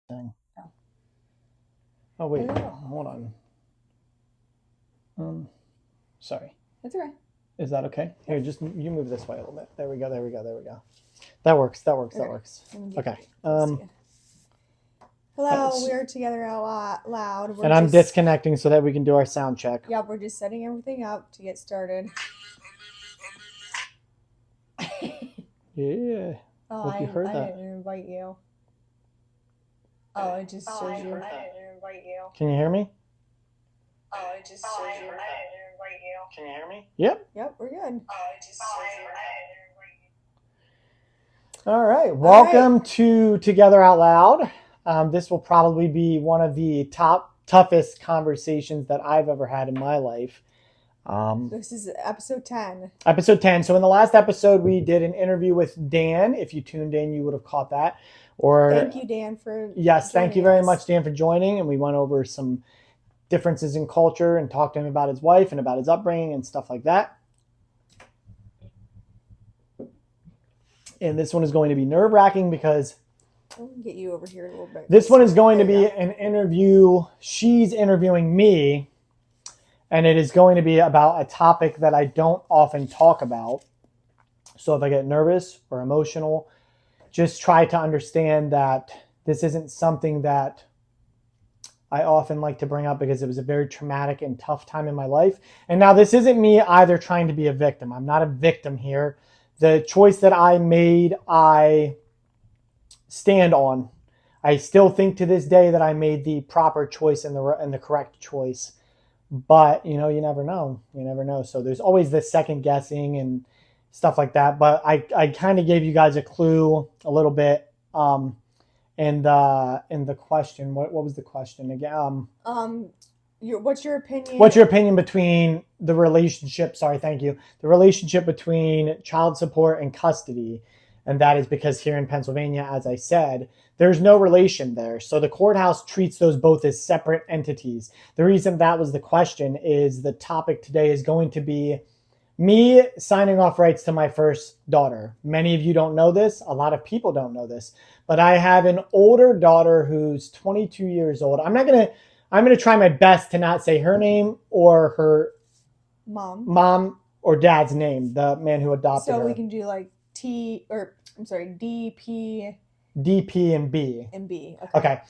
thing. Oh. Oh wait, Hello. hold on. Sorry. That's all right. Is that okay? Here, just you move this way a little bit. There we go. There we go. There we go. That works. That works. That Okay. works. Let me get Okay. close to you. Hello, s- we are together out loud. And I'm disconnecting so that we can do our sound check. Yep, we're just setting everything up to get started. Yeah. Oh, Hope you heard I that. didn't invite you. Oh, it just shows you. I didn't invite you. Can you hear me? Oh, it just shows you. I didn't invite you. Can you hear me? Yep. Yep, we're good. Oh, it just shows you. All right. Welcome to Together Out Loud. This will probably be one of the toughest conversations that I've ever had in my life. This is episode 10. Episode 10. So in the last episode, we did an interview with Dan. If you tuned in, you would have caught that. Or thank you, Dan, for yes, thank you very us. much, Dan, for joining. And we went over some differences in culture and talked to him about his wife and about his upbringing and stuff like that. And this one is going to be nerve-wracking because I'll get you over here a little bit. This one is going to be an interview. She's interviewing me, and it is going to be about a topic that I don't often talk about. So if I get nervous or emotional, just try to understand that this isn't something that I often like to bring up because it was a very traumatic and tough time in my life. And now this isn't me either trying to be a victim. I'm not a victim here. The choice that I made, I stand on. I still think to this day that I made the proper choice and the correct choice. But, you know, you never know. You never know. So there's always this second guessing and stuff like that. But I kind of gave you guys a clue a little bit in the question. What was the question again? What's your opinion? What's your opinion between the relationship? Sorry, thank you. The relationship between child support and custody. And that is because here in Pennsylvania, as I said, there's no relation there. So the courthouse treats those both as separate entities. The reason that was the question is the topic today is going to be me signing off rights to my first daughter. Many of you don't know this. A lot of people don't know this. But I have an older daughter who's 22 years old. I'm going to try my best to not say her name or her mom or dad's name, the man who adopted her. So we can do like DP. DP and B. And B. Okay.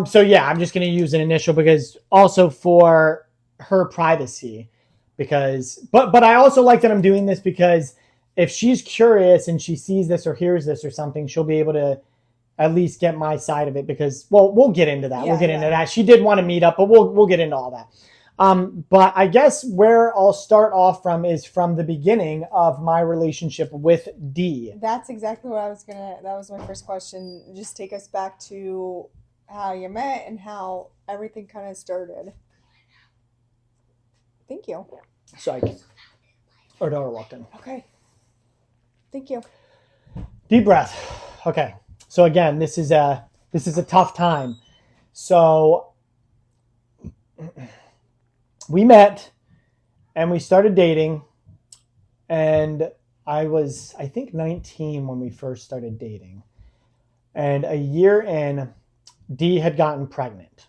So yeah, I'm just going to use an initial because also for her privacy. But I also like that I'm doing this because if she's curious and she sees this or hears this or something, she'll be able to at least get my side of it because, well, we'll get into that. We'll get into that. She did want to meet up, but we'll get into all that. But I guess where I'll start off from is from the beginning of my relationship with D. That's exactly what that was my first question. Just take us back to how you met and how everything kind of started. Thank you. Sorry. Our daughter walked in. Okay. Thank you. Deep breath. Okay. So again, this is a tough time. So we met and we started dating, and I was, I think, 19 when we first started dating. And a year in, D had gotten pregnant.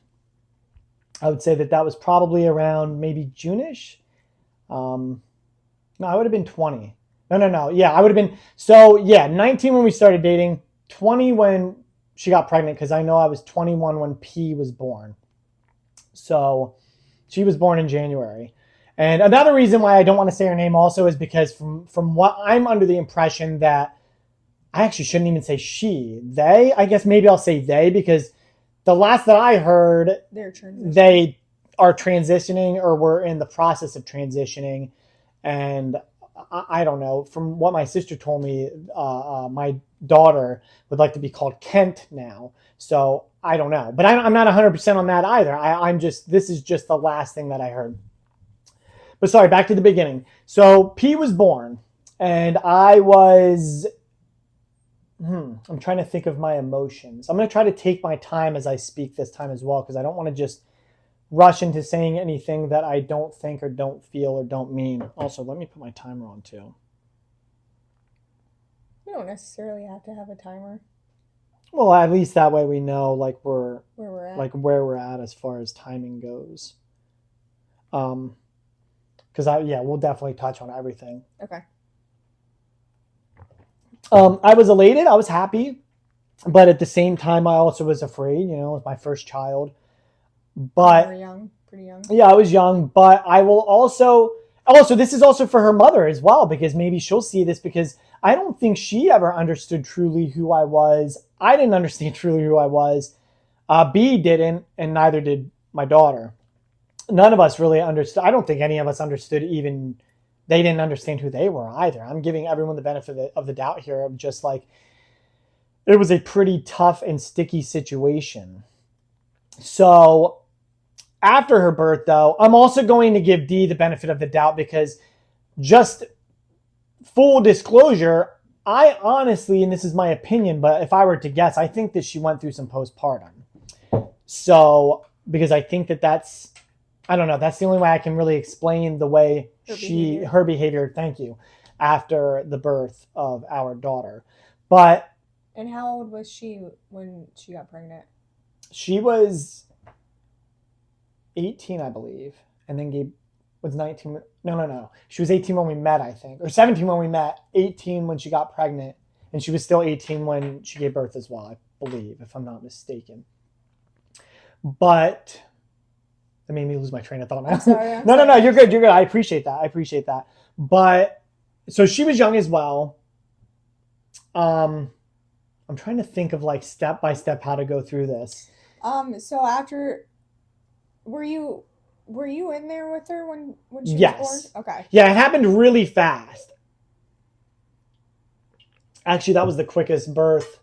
I would say that was probably around maybe June-ish. No, I would have been 20. No. Yeah, I would have been. So yeah, 19 when we started dating, 20 when she got pregnant, because I know I was 21 when P was born. So she was born in January. And another reason why I don't want to say her name also is because from what I'm under the impression that I actually shouldn't even say she, they, I guess maybe I'll say they, because the last that I heard, they are transitioning or were in the process of transitioning. And I don't know, from what my sister told me, my daughter would like to be called Kent now. So I don't know, but I'm not 100% on that either. This is just the last thing that I heard. But sorry, back to the beginning. So P was born, and I was, I'm trying to think of my emotions. I'm going to try to take my time as I speak this time as well, because I don't want to just rush into saying anything that I don't think or don't feel or don't mean. Also, let me put my timer on too. You don't necessarily have to have a timer. Well, at least that way we know like Where where we're at as far as timing goes. Because we'll definitely touch on everything. Okay. I was elated. I was happy, but at the same time, I also was afraid. You know, it was my first child. But You were young, pretty young. yeah, I was young. But I will also this is also for her mother as well, because maybe she'll see this, because I don't think she ever understood truly who I was. I didn't understand truly who I was. B didn't, and neither did my daughter. None of us really understood. I don't think any of us understood, even they didn't understand who they were either. I'm giving everyone the benefit of the doubt here, of just like, it was a pretty tough and sticky situation. So after her birth, though, I'm also going to give Dee the benefit of the doubt, because, just full disclosure, I honestly, and this is my opinion, but if I were to guess, I think that she went through some postpartum. So, because I think that's, I don't know, that's the only way I can really explain the way her behavior, thank you, after the birth of our daughter. But. And how old was she when she got pregnant? She was 18, I believe, and then Gabe was 19. No. She was 18 when we met, I think, or 17 when we met, 18 when she got pregnant, and she was still 18 when she gave birth as well, I believe, if I'm not mistaken. But that made me lose my train of thought now. I'm sorry. No, you're good. I appreciate that. But so she was young as well. I'm trying to think of like step by step how to go through this. So after, were you in there with her when she was born? Okay. Yeah, it happened really fast. Actually, that was the quickest birth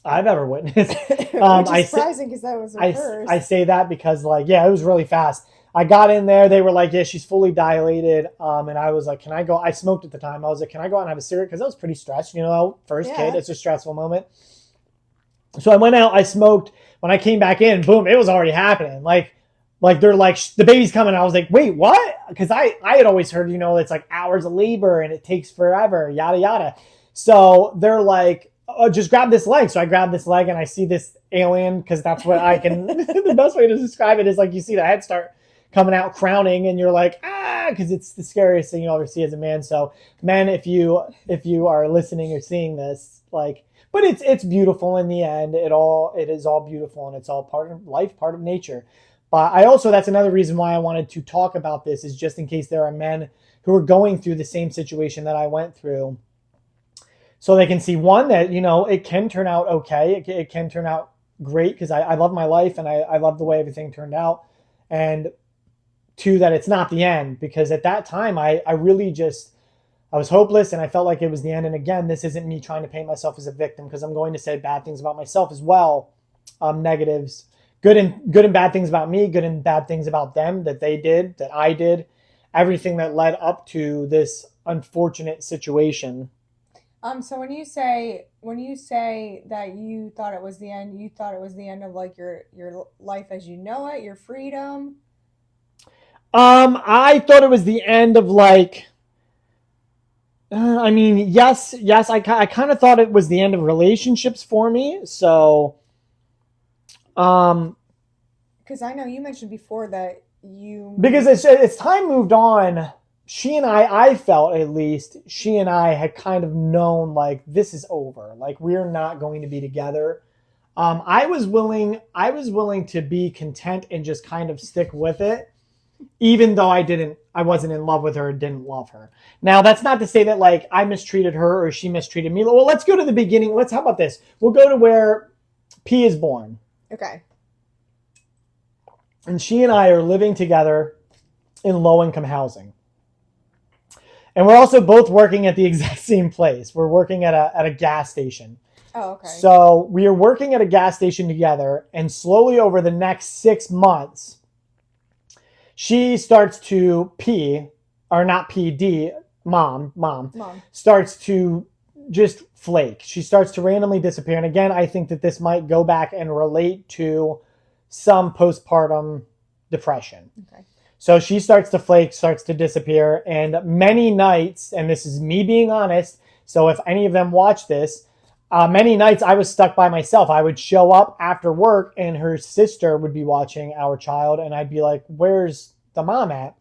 I've ever witnessed. Which is surprising, because that was her first. I say that because, like, yeah, it was really fast. I got in there. They were like, yeah, she's fully dilated. And I was like, can I go? I smoked at the time. I was like, can I go out and have a cigarette? Because I was pretty stressed. You know, first kid, it's a stressful moment. So I went out. I smoked. When I came back in, boom, it was already happening. Like they're like, the baby's coming. I was like, wait, what? Because I had always heard, you know, it's like hours of labor and it takes forever, yada, yada. So they're like, oh, just grab this leg. So I grab this leg and I see this alien, because that's what I can, the best way to describe it is like, you see the head start coming out crowning and you're like, because it's the scariest thing you'll ever see as a man. So men, if you are listening or seeing this, like, but it's beautiful in the end. It is all beautiful, and it's all part of life, part of nature. But I also, that's another reason why I wanted to talk about this, is just in case there are men who are going through the same situation that I went through, so they can see, one, that, you know, it can turn out okay. It can turn out great, because I love my life and I love the way everything turned out. And two, that it's not the end, because at that time I really just, I was hopeless and I felt like it was the end. And again, this isn't me trying to paint myself as a victim, because I'm going to say bad things about myself as well. Negatives, good and bad things about me, good and bad things about them, that they did, that I did, everything that led up to this unfortunate situation. So when you say that you thought it was the end, you thought it was the end of like your life as you know it, your freedom? I thought it was the end of like, I mean, yes, I kind of thought it was the end of relationships for me. So, because I know you mentioned before that because as time moved on, she and I felt, at least, she and I had kind of known, like, this is over. Like, we're not going to be together. I was willing to be content and just kind of stick with it, even though I wasn't in love with her and didn't love her. Now, that's not to say that, like, I mistreated her or she mistreated me. Well, let's go to the beginning. How about this? We'll go to where P is born. Okay. And she and I are living together in low-income housing. And we're also both working at the exact same place. We're working at a gas station. Oh, okay. So we are working at a gas station together, and slowly over the next 6 months, she starts to mom starts to just flake. She starts to randomly disappear. And again, I think that this might go back and relate to some postpartum depression. Okay. So she starts to flake, starts to disappear, and many nights, and this is me being honest, so if any of them watch this, many nights I was stuck by myself. I would show up after work and her sister would be watching our child, and I'd be like, where's the mom at?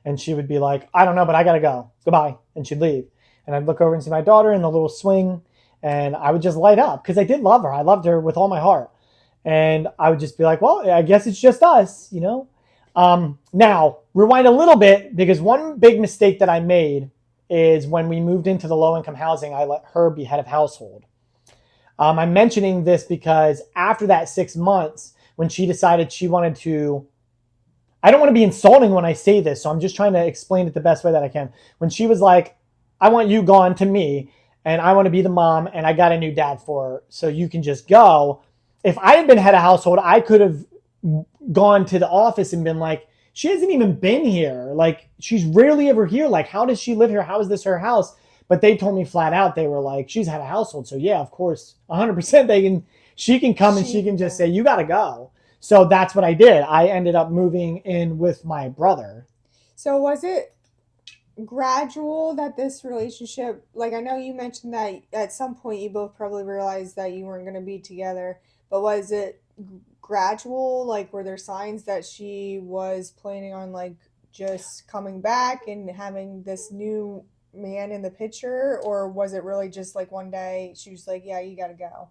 And she would be like, I don't know, but I gotta go. Goodbye. And she'd leave. And I'd look over and see my daughter in the little swing, and I would just light up because I did love her. I loved her with all my heart. And I would just be like, well, I guess it's just us, you know? Now, rewind a little bit, because one big mistake that I made is when we moved into the low-income housing, I let her be head of household. I'm mentioning this because after that 6 months, when she decided she wanted to, I don't want to be insulting when I say this, so I'm just trying to explain it the best way that I can. When she was like, I want you gone to me, and I want to be the mom, and I got a new dad for her, so you can just go. If I had been head of household, I could have gone to the office and been like, she hasn't even been here. Like, she's rarely ever here. Like, how does she live here? How is this her house? But they told me flat out, they were like, she's head of household. So yeah, of course, 100% she can come and she can just say, you got to go. So that's what I did. I ended up moving in with my brother. So was it gradual that this relationship, like I know you mentioned that at some point you both probably realized that you weren't going to be together, but was it gradual? Like, were there signs that she was planning on like just coming back and having this new man in the picture, or was it really just like one day she was like, yeah, you got to go?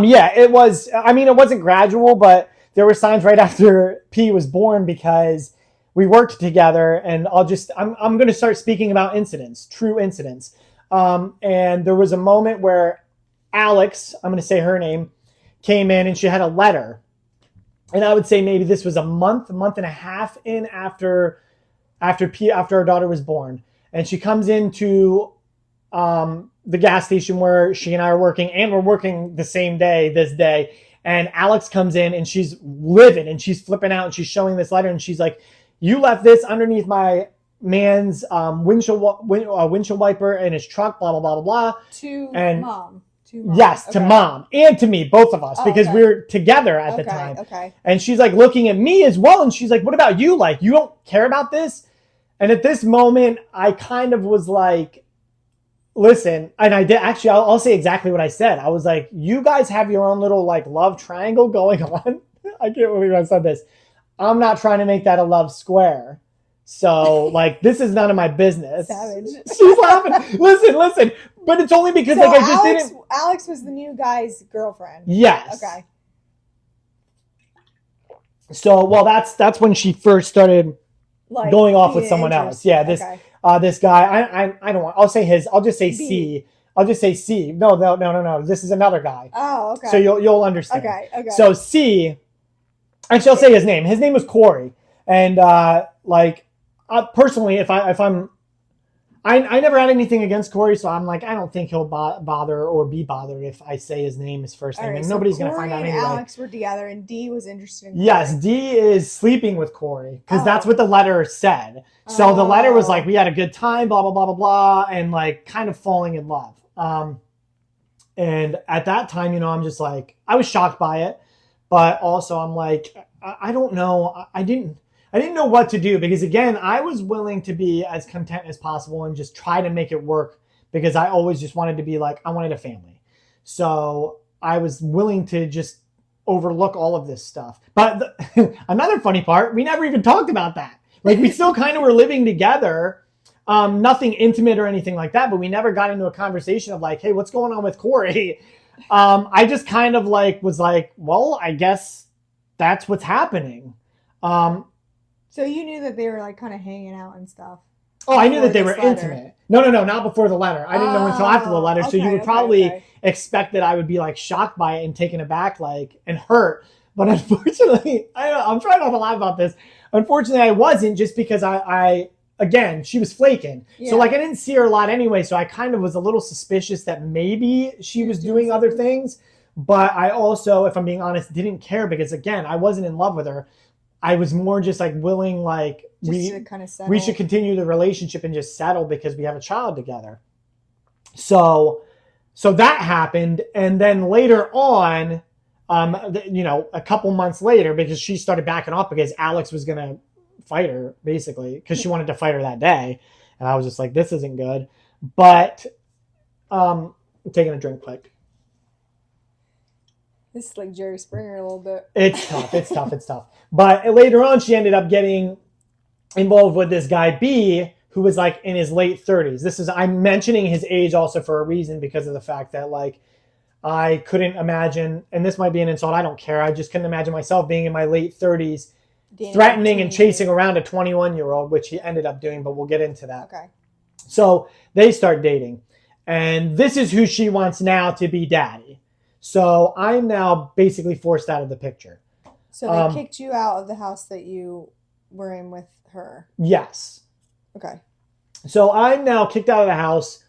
Yeah, it was. I mean, it wasn't gradual, but there were signs right after P was born, because we worked together, and I'm going to start speaking about incidents, true incidents. And there was a moment where Alex, I'm going to say her name, came in and she had a letter. And I would say maybe this was a month and a half in after our daughter was born. And she comes into the gas station where she and I are working, and we're working the same day, this day. And Alex comes in and she's livid and she's flipping out and she's showing this letter and she's like, you left this underneath my man's windshield wiper in his truck, blah, blah, blah, blah, blah. To mom. Yes, to mom and to me, both of us, because we were together at the time. Okay. And she's like looking at me as well. And she's like, what about you? Like, you don't care about this? And at this moment, I kind of was like, listen, and I did actually, I'll say exactly what I said. I was like, you guys have your own little like love triangle going on. I can't believe I said this. I'm not trying to make that a love square. So like, this is none of my business. Savage. She's laughing. Listen. But it's only because so like I just didn't. Alex was the new guy's girlfriend. Yes. Okay. So well, that's when she first started like going off with someone else. Yeah. This guy. I don't want. I'll say his. I'll just say B. C. I'll just say C. No. This is another guy. Oh, okay. So you'll understand. Okay. So C. Actually, I'll say his name. His name was Corey, and personally, if I'm. I never had anything against Corey, so I'm like, I don't think he'll bother or be bothered if I say his name, his first name, and nobody's going to find out anyway. Corey and Alex were together, and D was interested in Corey. Yes, D is sleeping with Corey, because that's what the letter said. So the letter was like, we had a good time, blah, blah, blah, blah, blah, and like kind of falling in love. And at that time, I'm just like, I was shocked by it, but also I'm like, I don't know. I didn't know what to do, because again, I was willing to be as content as possible and just try to make it work, because I always just wanted to be like, I wanted a family. So I was willing to just overlook all of this stuff. But another funny part, we never even talked about that. Like, we still kind of were living together, nothing intimate or anything like that, but we never got into a conversation of like, hey, what's going on with Corey? I just kind of like was like, well, I guess that's what's happening. So you knew that they were like kind of hanging out and stuff. Oh, I knew that they were intimate. No, not before the letter. I didn't know until after the letter. So you would probably expect that I would be like shocked by it and taken aback, like, and hurt. But unfortunately, I'm trying not to laugh about this. Unfortunately, I wasn't, just because I again, she was flaking. Yeah. So like, I didn't see her a lot anyway. So I kind of was a little suspicious that maybe she was doing other things. But I also, if I'm being honest, didn't care, because again, I wasn't in love with her. I was more just like willing, like we should continue the relationship and just settle because we have a child together. So that happened. And then later on, a couple months later, because she started backing off because Alex was going to fight her, basically, because she wanted to fight her that day. And I was just like, this isn't good. But I'm taking a drink quick. This is like Jerry Springer a little bit. It's tough. It's tough. It's tough. But later on, she ended up getting involved with this guy B, who was like in his late 30s. I'm mentioning his age also for a reason, because of the fact that like I couldn't imagine, and this might be an insult, I don't care. I just couldn't imagine myself being in my late 30s, threatening and chasing around a 21-year-old, which he ended up doing, but we'll get into that. Okay. So they start dating, and this is who she wants now to be daddy. So I'm now basically forced out of the picture. So they kicked you out of the house that you were in with her? Yes. Okay. So I'm now kicked out of the house,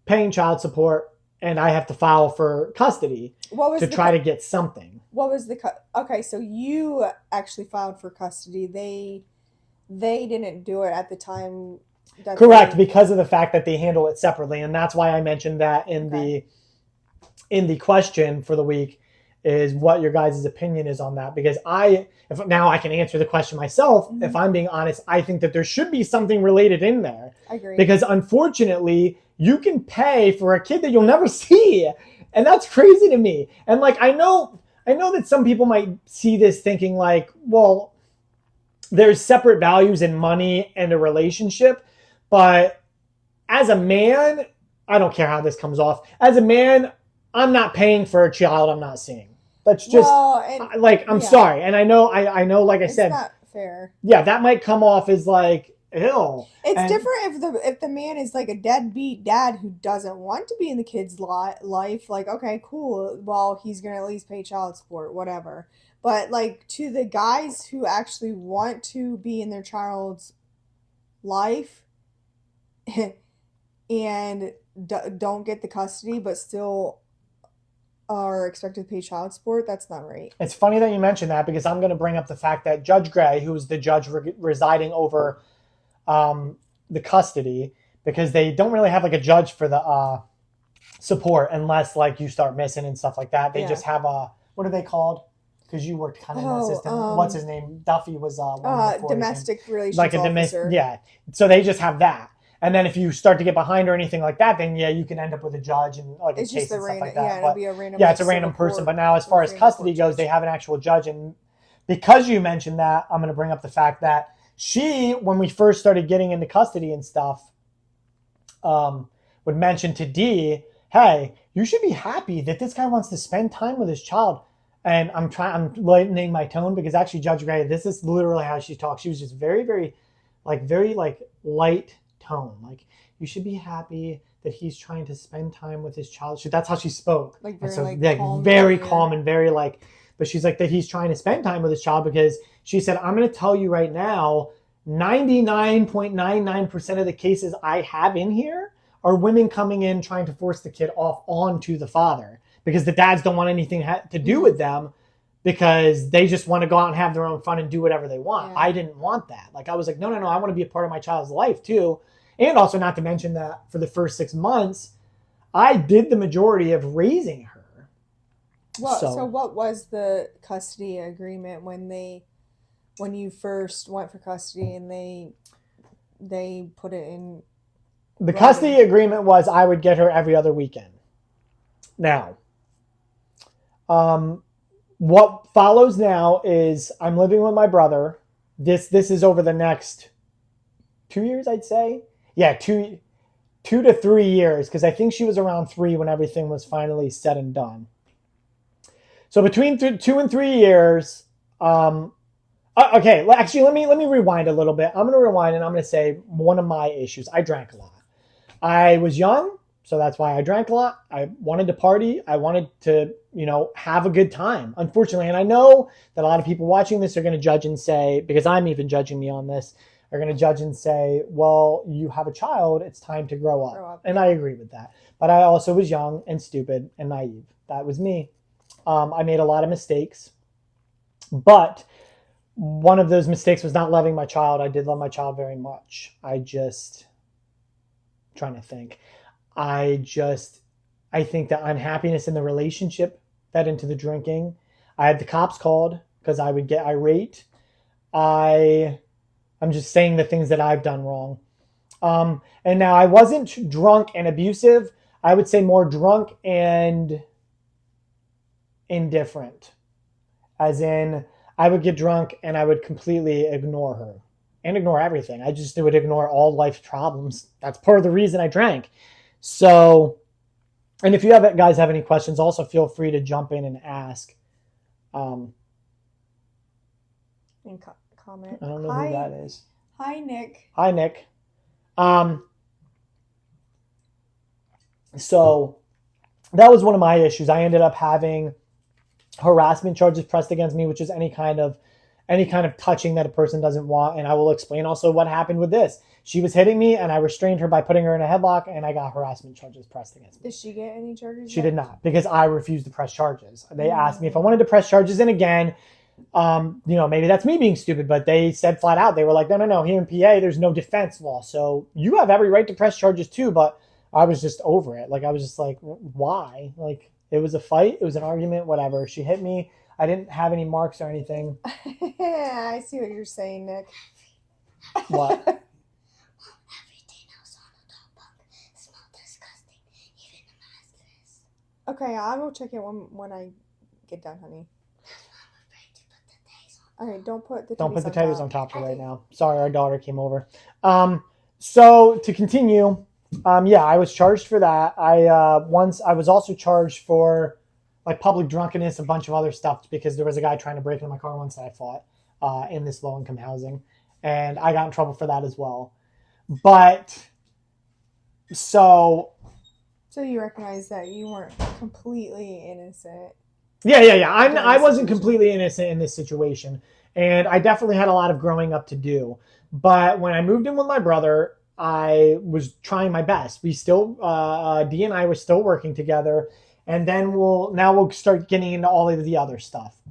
paying child support, and I have to file for custody to try to get something. What was the okay? So you actually filed for custody. They didn't do it at the time. Correct, because of the fact that they handle it separately, and that's why I mentioned that in the question for the week, is what your guys' opinion is on that. Because if now I can answer the question myself. Mm-hmm. If I'm being honest, I think that there should be something related in there. I agree. Because unfortunately, you can pay for a kid that you'll never see. And that's crazy to me. And like, I know that some people might see this thinking like, well, there's separate values in money and a relationship. But as a man, I don't care how this comes off. As a man, I'm not paying for a child I'm not seeing. That's just I'm sorry. And I know, like I said, it's not fair. Yeah, that might come off as like, ew. It's different if the man is like a deadbeat dad who doesn't want to be in the kid's life. Like, okay, cool. Well, he's going to at least pay child support, whatever. But like to the guys who actually want to be in their child's life and don't get the custody, but still are expected to pay child support, that's not right. It's funny that you mentioned that, because I'm going to bring up the fact that Judge Gray, who is the judge residing over the custody, because they don't really have like a judge for the support unless like you start missing and stuff like that. They just have what are they called? Because you worked kind of in the system. What's his name? Duffy was domestic relations like a officer. Yeah. So they just have that. And then if you start to get behind or anything like that, then you can end up with a judge and like it's a case and stuff like that. Yeah, it'll be a random. Yeah, it's a random person. But now, as far as custody goes, they have an actual judge. And because you mentioned that, I'm going to bring up the fact that when we first started getting into custody and stuff, would mention to D, hey, you should be happy that this guy wants to spend time with his child. And I'm lightening my tone, because actually Judge Gray, this is literally how she talks. She was just very, very light tone. Like, you should be happy that he's trying to spend time with his child. That's how she spoke. Like very, very calm and very like, but she's like that he's trying to spend time with his child, because she said, I'm going to tell you right now, 99.99% of the cases I have in here are women coming in trying to force the kid off onto the father, because the dads don't want anything to do with them, because they just want to go out and have their own fun and do whatever they want. Yeah. I didn't want that. Like, I was like, no, I want to be a part of my child's life too. And also, not to mention that for the first 6 months, I did the majority of raising her. Well, so what was the custody agreement when you first went for custody and they put it in? The custody agreement was I would get her every other weekend. Now, what follows now is I'm living with my brother. This is over the next 2 years, I'd say. Yeah, 2 to 3 years, because I think she was around 3 when everything was finally said and done. So between 2 and 3 years, okay, actually, let me rewind a little bit. I'm going to rewind, and I'm going to say one of my issues. I drank a lot. I was young, so that's why I drank a lot. I wanted to party. I wanted to, have a good time, unfortunately. And I know that a lot of people watching this are going to judge and say, because I'm even judging me on this, are going to judge and say, well, you have a child, it's time to grow up. And I agree with that. But I also was young and stupid and naive. That was me. I made a lot of mistakes. But one of those mistakes was not loving my child. I did love my child very much. Trying to think. I think that unhappiness in the relationship fed into the drinking. I had the cops called because I would get irate. I'm just saying the things that I've done wrong. And now I wasn't drunk and abusive. I would say more drunk and indifferent. As in, I would get drunk and I would completely ignore her and ignore everything. I just would ignore all life's problems. That's part of the reason I drank. So, and if you guys have any questions, also feel free to jump in and ask. And comment. I don't know who that is. Hi, Nick. Hi, Nick. So that was one of my issues. I ended up having harassment charges pressed against me, which is any kind of touching that a person doesn't want. And I will explain also what happened with this. She was hitting me and I restrained her by putting her in a headlock, and I got harassment charges pressed against me. Did she get any charges? She did not, because I refused to press charges. They asked me if I wanted to press charges. And again, maybe that's me being stupid, but they said flat out, they were like, no, here in PA, there's no defense law. So you have every right to press charges too. But I was just over it. Like, I was just like, why? Like, it was a fight. It was an argument, whatever. She hit me. I didn't have any marks or anything. I see what you're saying, Nick. What? Everything else on the notebook smells disgusting. Even the mattress. Okay, I will check it when I get done, honey. I'm afraid to put the taste on. All right, don't put the titties on top right now. Sorry, our daughter came over. So to continue, I was charged for that. I was also charged for like public drunkenness, a bunch of other stuff, because there was a guy trying to break into my car once that I fought in this low income housing, and I got in trouble for that as well. But so you recognize that you weren't completely innocent. Yeah. I wasn't completely innocent in this situation, and I definitely had a lot of growing up to do. But when I moved in with my brother, I was trying my best. We still, Dee and I were still working together, and then we'll start getting into all of the other stuff.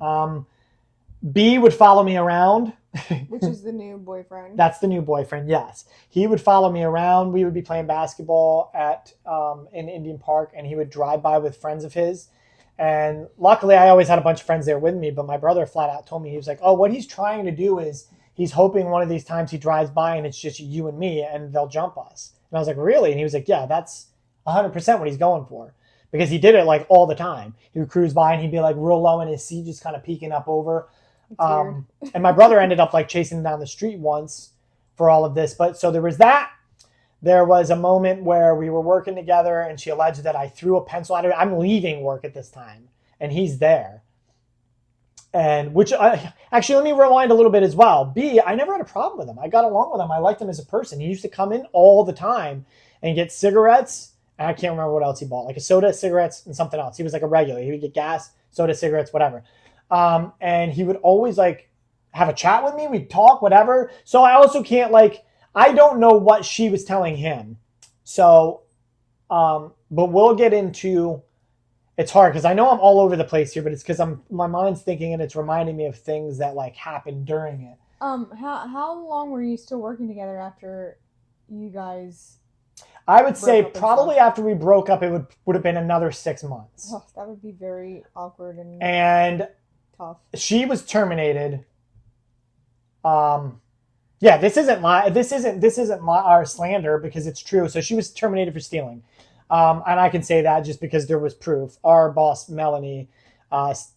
B would follow me around. Which is the new boyfriend. That's the new boyfriend, yes. He would follow me around. We would be playing basketball in Indian Park, and he would drive by with friends of his. And luckily, I always had a bunch of friends there with me, but my brother flat out told me, he was like, oh, what he's trying to do is he's hoping one of these times he drives by and it's just you and me and they'll jump us. And I was like, really? And he was like, yeah, that's 100% what he's going for. Because he did it like all the time. He would cruise by and he'd be like real low in his seat, just kind of peeking up over. And my brother ended up like chasing him down the street once for all of this. But so there was that. There was a moment where we were working together and she alleged that I threw a pencil at her. I'm leaving work at this time and he's there. And actually, let me rewind a little bit as well. B, I never had a problem with him. I got along with him. I liked him as a person. He used to come in all the time and get cigarettes. And I can't remember what else he bought, like a soda, cigarettes, and something else. He was like a regular. He would get gas, soda, cigarettes, whatever. And he would always like have a chat with me. We'd talk, whatever. So I also can't I don't know what she was telling him. So, but we'll get into, it's hard because I know I'm all over the place here, but it's because my mind's thinking and it's reminding me of things that like happened during it. How long were you still working together after you guys? I would say probably after we broke up, it would have been another 6 months. Oh, that would be very awkward and tough. She was terminated. Yeah, this isn't our slander because it's true. So she was terminated for stealing. And I can say that just because there was proof. Our boss, Melanie, was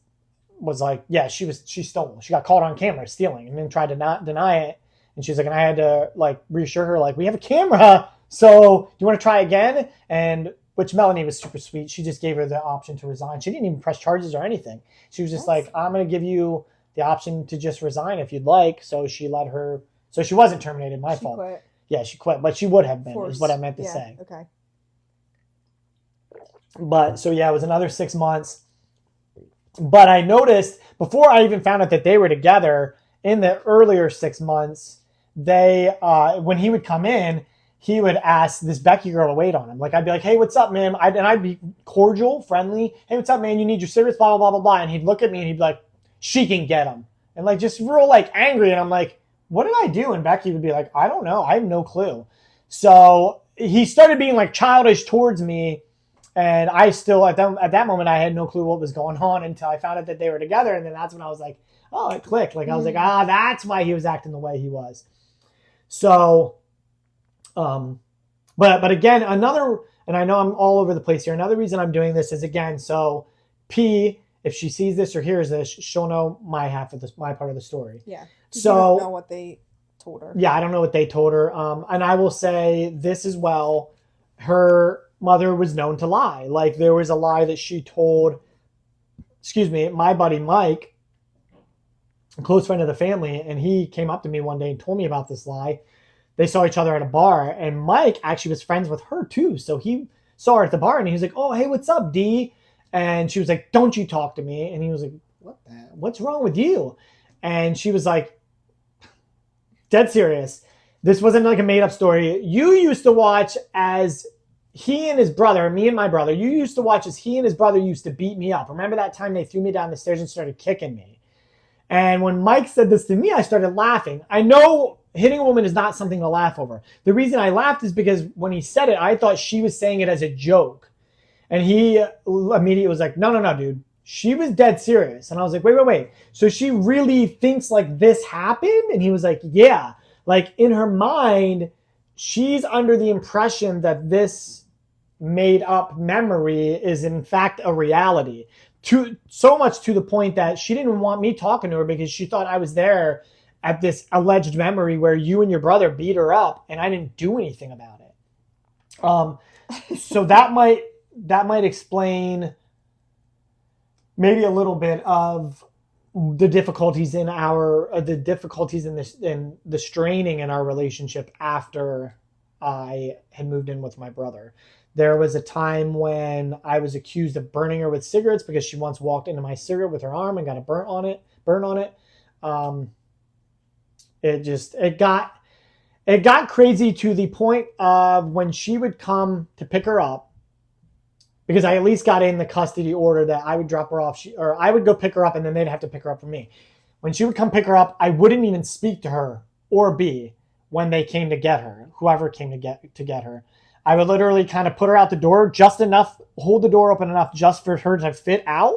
like, yeah, she stole. She got caught on camera stealing and then tried to not deny it. And she's like, and I had to like reassure her, like, we have a camera. So do you want to try again? And which Melanie was super sweet. She just gave her the option to resign. She didn't even press charges or anything. She was just like, I'm going to give you the option to just resign if you'd like. So she let her. So she wasn't terminated. My fault. Quit. Yeah, she quit, but she would have been. Is what I meant to say. Okay. But so yeah, it was another 6 months. But I noticed before I even found out that they were together in the earlier 6 months, they when he would come in, he would ask this Becky girl to wait on him. Like I'd be like, hey, what's up, man? I'd be cordial, friendly. Hey, what's up, man? You need your cigarettes, blah, blah, blah, blah, blah. And he'd look at me and he'd be like, she can get them. And like just real like angry. And I'm like, what did I do? And Becky would be like, I don't know. I have no clue. So he started being like childish towards me. And I still, at that moment, I had no clue what was going on until I found out that they were together. And then that's when I was like, oh, it clicked. Like I was like, that's why he was acting the way he was. So, But again, another, and I know I'm all over the place here. Another reason I'm doing this is, again, so P, if she sees this or hears this, she'll know my half of this, my part of the story. Yeah. So you don't know what they told her. Yeah, I don't know what they told her. And I will say this as well. Her mother was known to lie. Like, there was a lie that she told, my buddy Mike, a close friend of the family, and he came up to me one day and told me about this lie. They saw each other at a bar, and Mike actually was friends with her too. So he saw her at the bar, and he was like, "Oh, hey, what's up, D?" And she was like, "Don't you talk to me." And he was like, "What's wrong with you?" And she was like, dead serious. This wasn't like a made up story. You used to watch as he and his brother, me and my brother, you used to watch as he and his brother used to beat me up. Remember that time they threw me down the stairs and started kicking me? And when Mike said this to me, I started laughing. I know hitting a woman is not something to laugh over. The reason I laughed is because when he said it, I thought she was saying it as a joke. And he immediately was like, no, dude. She was dead serious. And I was like, wait. So she really thinks like this happened? And he was like, yeah. Like, in her mind, she's under the impression that this made up memory is in fact a reality. So much to the point that she didn't want me talking to her because she thought I was there at this alleged memory where you and your brother beat her up and I didn't do anything about it. So that might explain maybe a little bit of the difficulties in the straining in our relationship after I had moved in with my brother. There was a time when I was accused of burning her with cigarettes because she once walked into my cigarette with her arm and got a burn on it. It got crazy to the point of when she would come to pick her up, because I at least got in the custody order that I would drop her off, or I would go pick her up and then they'd have to pick her up from me. When she would come pick her up, I wouldn't even speak to her or B when they came to get her, whoever came to get her. I would literally kind of put her out the door just enough, hold the door open enough just for her to fit out,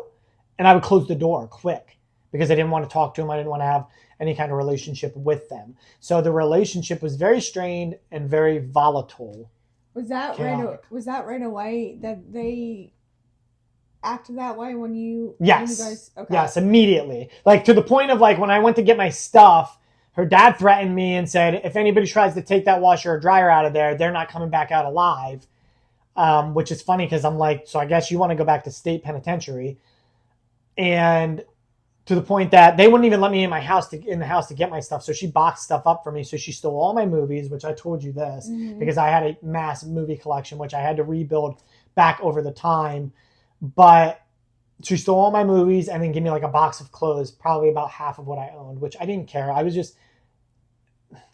and I would close the door quick because I didn't want to talk to them. I didn't want to have any kind of relationship with them. So the relationship was very strained and very volatile. Was that right away that they acted that way when you? Yes. When you guys, okay. Yes, immediately. Like, to the point of like when I went to get my stuff, her dad threatened me and said, if anybody tries to take that washer or dryer out of there, they're not coming back out alive. Which is funny because I'm like, so I guess you want to go back to state penitentiary. And to the point that they wouldn't even let me in the house to get my stuff. So she boxed stuff up for me. So she stole all my movies, which I told you this, because I had a massive movie collection, which I had to rebuild back over the time. But she stole all my movies and then gave me like a box of clothes, probably about half of what I owned, which I didn't care. I was just,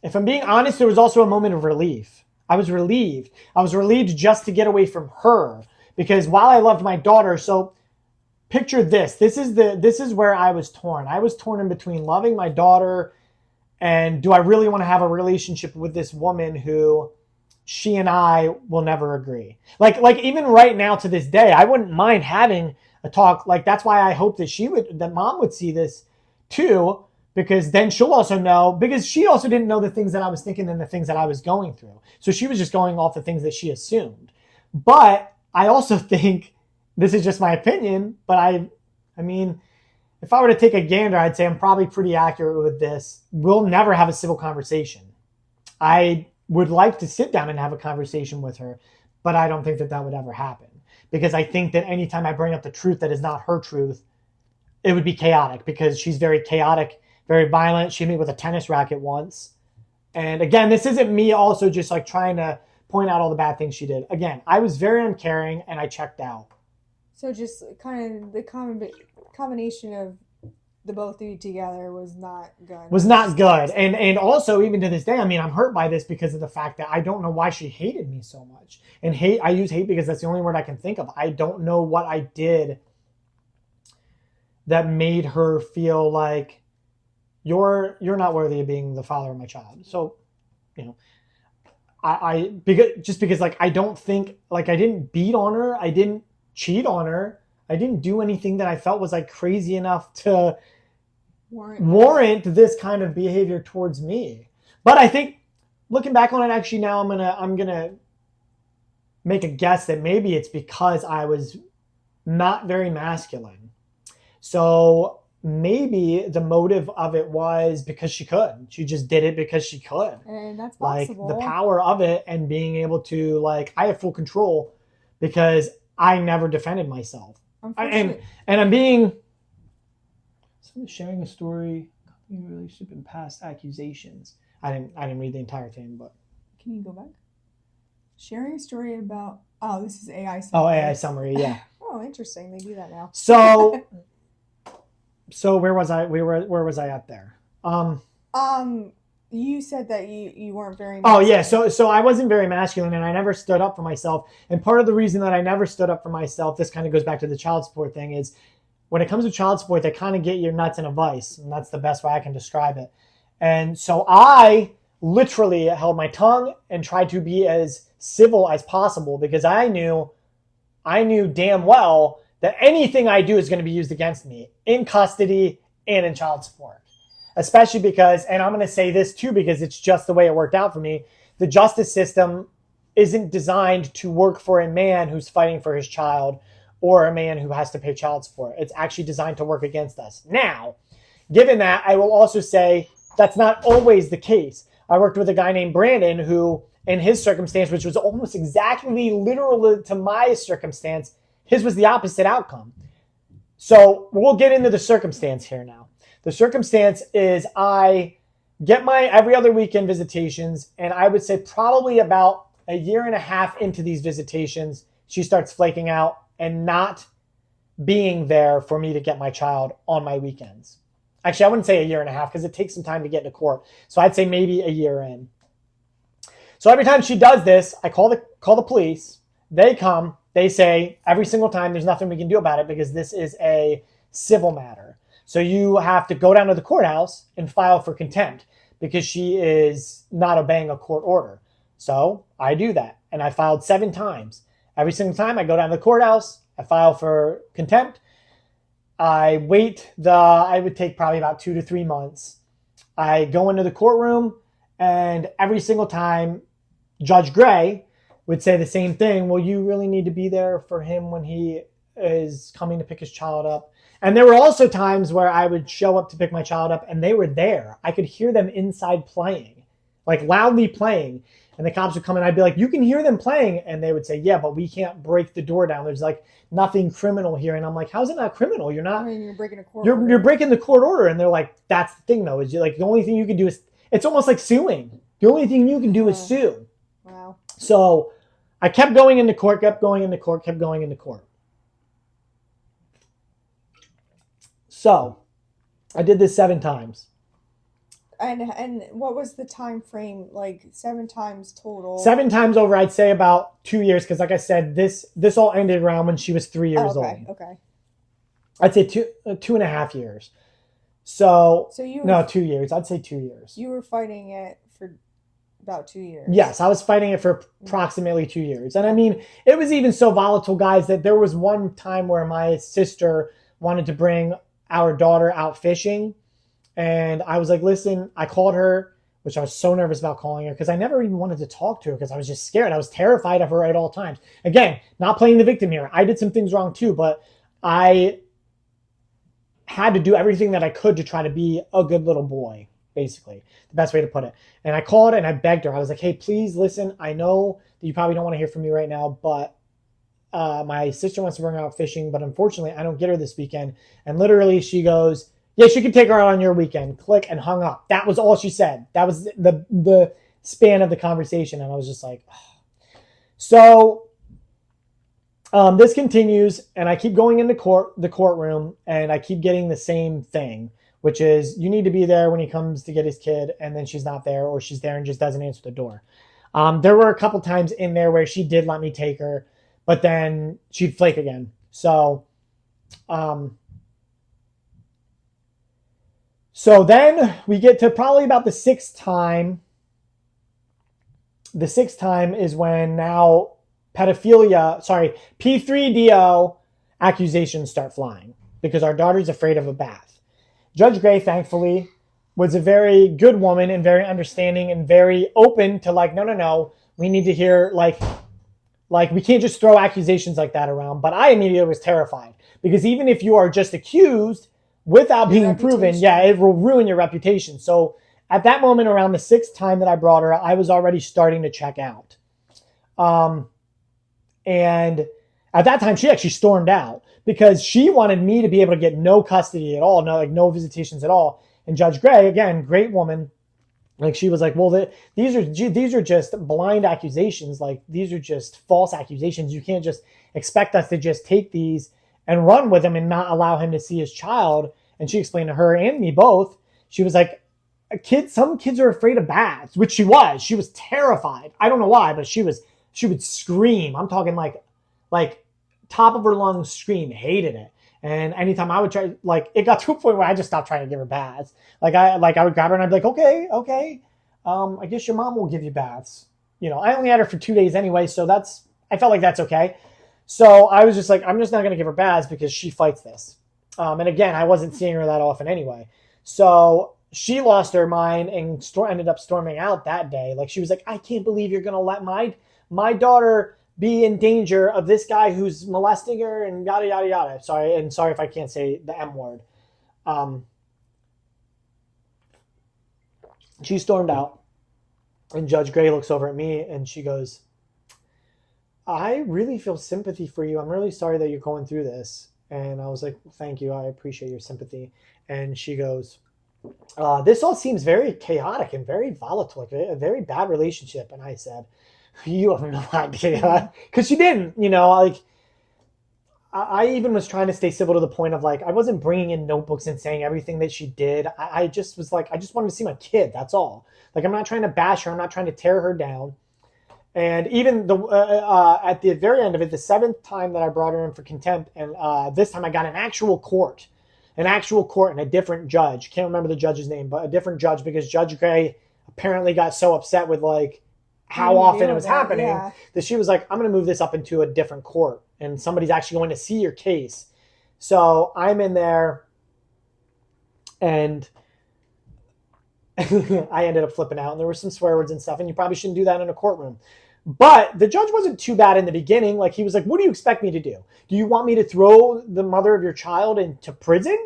if I'm being honest, there was also a moment of relief. I was relieved. I was relieved just to get away from her, because while I loved my daughter, so picture this. This is where I was torn. I was torn in between loving my daughter and do I really want to have a relationship with this woman who she and I will never agree. Like even right now to this day, I wouldn't mind having a talk. Like, that's why I hope that mom would see this too, because then she'll also know, because she also didn't know the things that I was thinking and the things that I was going through. So she was just going off the things that she assumed. But I also think, this is just my opinion, but I mean, if I were to take a gander, I'd say I'm probably pretty accurate with this. We'll never have a civil conversation. I would like to sit down and have a conversation with her, but I don't think that would ever happen, because I think that anytime I bring up the truth that is not her truth, it would be chaotic, because she's very chaotic, very violent. She hit me with a tennis racket once. And again, this isn't me also just like trying to point out all the bad things she did. Again, I was very uncaring and I checked out. So just kind of the combination of the both of you together was not good. Was not good. And also, even to this day, I mean, I'm hurt by this because of the fact that I don't know why she hated me so much. And hate, I use hate because that's the only word I can think of. I don't know what I did that made her feel like you're not worthy of being the father of my child. So, you know, because like, I don't think, like, I didn't beat on her. I didn't cheat on her. I didn't do anything that I felt was like crazy enough to warrant this kind of behavior towards me. But I think looking back on it, actually now I'm gonna make a guess that maybe it's because I was not very masculine. So maybe the motive of it was because she could. She just did it because she could. And that's Like possible. the power of it and being able to, like, I have full control because I never defended myself. And I'm being sharing a story, relationship and past accusations. I didn't read the entire thing, but Can you go back? Sharing a story about, oh, this is AI summary. oh, AI summary, yeah. Oh, interesting. They do that now. So where was I? Where was I at there? You said that you weren't very Oh yeah, masculine. so I wasn't very masculine, and I never stood up for myself. And part of the reason that I never stood up for myself, this kind of goes back to the child support thing, is when it comes to child support, they kind of get your nuts in a vice, and that's the best way I can describe it. And so I literally held my tongue and tried to be as civil as possible because I knew damn well that anything I do is going to be used against me in custody and in child support. Especially because, and I'm going to say this too because it's just the way it worked out for me, the justice system isn't designed to work for a man who's fighting for his child or a man who has to pay child support. It's actually designed to work against us. Now, given that, I will also say that's not always the case. I worked with a guy named Brandon who, in his circumstance, which was almost exactly literal to my circumstance, his was the opposite outcome. So we'll get into the circumstance here now. The circumstance is I get my every other weekend visitations, and I would say probably about a year and a half into these visitations, she starts flaking out and not being there for me to get my child on my weekends. Actually, I wouldn't say a year and a half because it takes some time to get into court. So I'd say maybe a year in. So every time she does this, I call the police. They come. They say every single time there's nothing we can do about it because this is a civil matter. So you have to go down to the courthouse and file for contempt because she is not obeying a court order. So I do that. And I filed 7 times. Every single time I go down to the courthouse, I file for contempt. I would take probably about 2 to 3 months. I go into the courtroom, and every single time Judge Gray would say the same thing. Well, you really need to be there for him when he is coming to pick his child up. And there were also times where I would show up to pick my child up and they were there. I could hear them inside playing, like loudly playing. And the cops would come and I'd be like, you can hear them playing. And they would say, yeah, but we can't break the door down. There's like nothing criminal here. And I'm like, how's it not criminal? You're not. I mean, you're breaking a court You're order. breaking the court order. And they're like, that's the thing though, is you like the only thing you can do is, it's almost like suing. The only thing you can do is sue. Wow. So I kept going into court. So I did this 7 times. And what was the time frame? Like 7 times total? 7 times over, I'd say about 2 years. Because like I said, this all ended around when she was 3 years old. Okay. I'd say 2.5 years. So 2 years. I'd say 2 years. You were fighting it for about 2 years. Yes, I was fighting it for approximately 2 years. And I mean, it was even so volatile, guys, that there was one time where my sister wanted to bring our daughter out fishing. And I was like, listen, I called her, which I was so nervous about calling her because I never even wanted to talk to her because I was just scared. I was terrified of her at all times. Again, not playing the victim here. I did some things wrong too, but I had to do everything that I could to try to be a good little boy, basically, the best way to put it. And I called and I begged her. I was like, hey, please listen. I know that you probably don't want to hear from me right now, but my sister wants to bring her out fishing, but unfortunately I don't get her this weekend. And literally she goes, yes, you can take her out on your weekend. Click, and hung up. That was all she said. That was the span of the conversation. And I was just like, oh. So this continues, and I keep going into the courtroom, and I keep getting the same thing, which is you need to be there when he comes to get his kid, and then she's not there, or she's there and just doesn't answer the door. There were a couple times in there where she did let me take her, but then she'd flake again. So then we get to probably about the 6th time. The 6th time is when now P3DO accusations start flying because our daughter's afraid of a bath. Judge Gray, thankfully, was a very good woman and very understanding and very open to like, no, we need to hear like Like, we can't just throw accusations like that around. But I immediately was terrified because even if you are just accused without being proven, yeah, it will ruin your reputation. So at that moment, around the 6th time that I brought her, I was already starting to check out. And at that time, she actually stormed out because she wanted me to be able to get no custody at all, no visitations at all. And Judge Gray, again, great woman, like she was like, well, these are just blind accusations. Like, these are just false accusations. You can't just expect us to just take these and run with them and not allow him to see his child. And she explained to her and me both. She was like, some kids are afraid of baths, which she was. She was terrified. I don't know why, but she would scream. I'm talking like top of her lungs scream, hated it. And anytime I would try, like, it got to a point where I just stopped trying to give her baths. I would grab her and I'd be like, okay. I guess your mom will give you baths. I only had her for 2 days anyway. So I felt like that's okay. So I was just like, I'm just not going to give her baths because she fights this. And again, I wasn't seeing her that often anyway. So she lost her mind and ended up storming out that day. Like, she was like, I can't believe you're going to let my daughter be in danger of this guy who's molesting her and yada, yada, yada. Sorry if I can't say the M word. She stormed out, and Judge Gray looks over at me and she goes, I really feel sympathy for you. I'm really sorry that you're going through this. And I was like, thank you. I appreciate your sympathy. And she goes, this all seems very chaotic and very volatile, like a very bad relationship. And I said, you have no idea. Because she didn't, like, I even was trying to stay civil to the point of, like, I wasn't bringing in notebooks and saying everything that she did. I just was like, I just wanted to see my kid. That's all. Like, I'm not trying to bash her. I'm not trying to tear her down. And even at the very end of it, the 7th time that I brought her in for contempt, and this time I got an actual court and a different judge. Can't remember the judge's name, but a different judge, because Judge Gray apparently got so upset with, like, how often it was happening that she was like, I'm going to move this up into a different court and somebody's actually going to see your case. So I'm in there and I ended up flipping out, and there were some swear words and stuff, and you probably shouldn't do that in a courtroom. But the judge wasn't too bad in the beginning. Like, he was like, what do you expect me to do? Do you want me to throw the mother of your child into prison?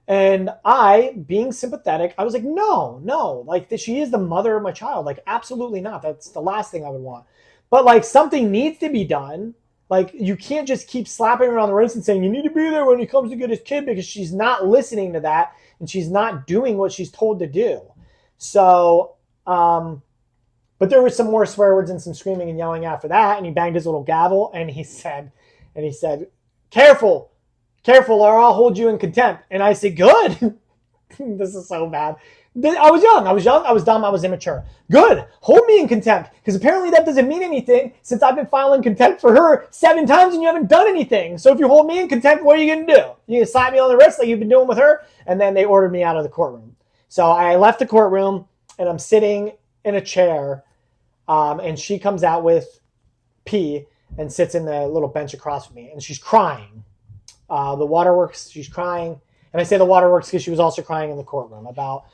And I, being sympathetic, I was like, no, like, she is the mother of my child. Like, absolutely not. That's the last thing I would want. But, like, something needs to be done. Like, you can't just keep slapping her on the wrist and saying, you need to be there when he comes to get his kid, because she's not listening to that and she's not doing what she's told to do. So, but there was some more swear words and some screaming and yelling after that. And he banged his little gavel and he said, careful, or I'll hold you in contempt. And I said, good. This is so bad. I was young, I was dumb, I was immature. Good, hold me in contempt, because apparently that doesn't mean anything since I've been filing contempt for her 7 times and you haven't done anything. So if you hold me in contempt, what are you going to do? You're going to slap me on the wrist like you've been doing with her? And then they ordered me out of the courtroom. So I left the courtroom and I'm sitting in a chair, and she comes out with P and sits in the little bench across from me, and she's crying. The waterworks, she's crying. And I say the waterworks because she was also crying in the courtroom about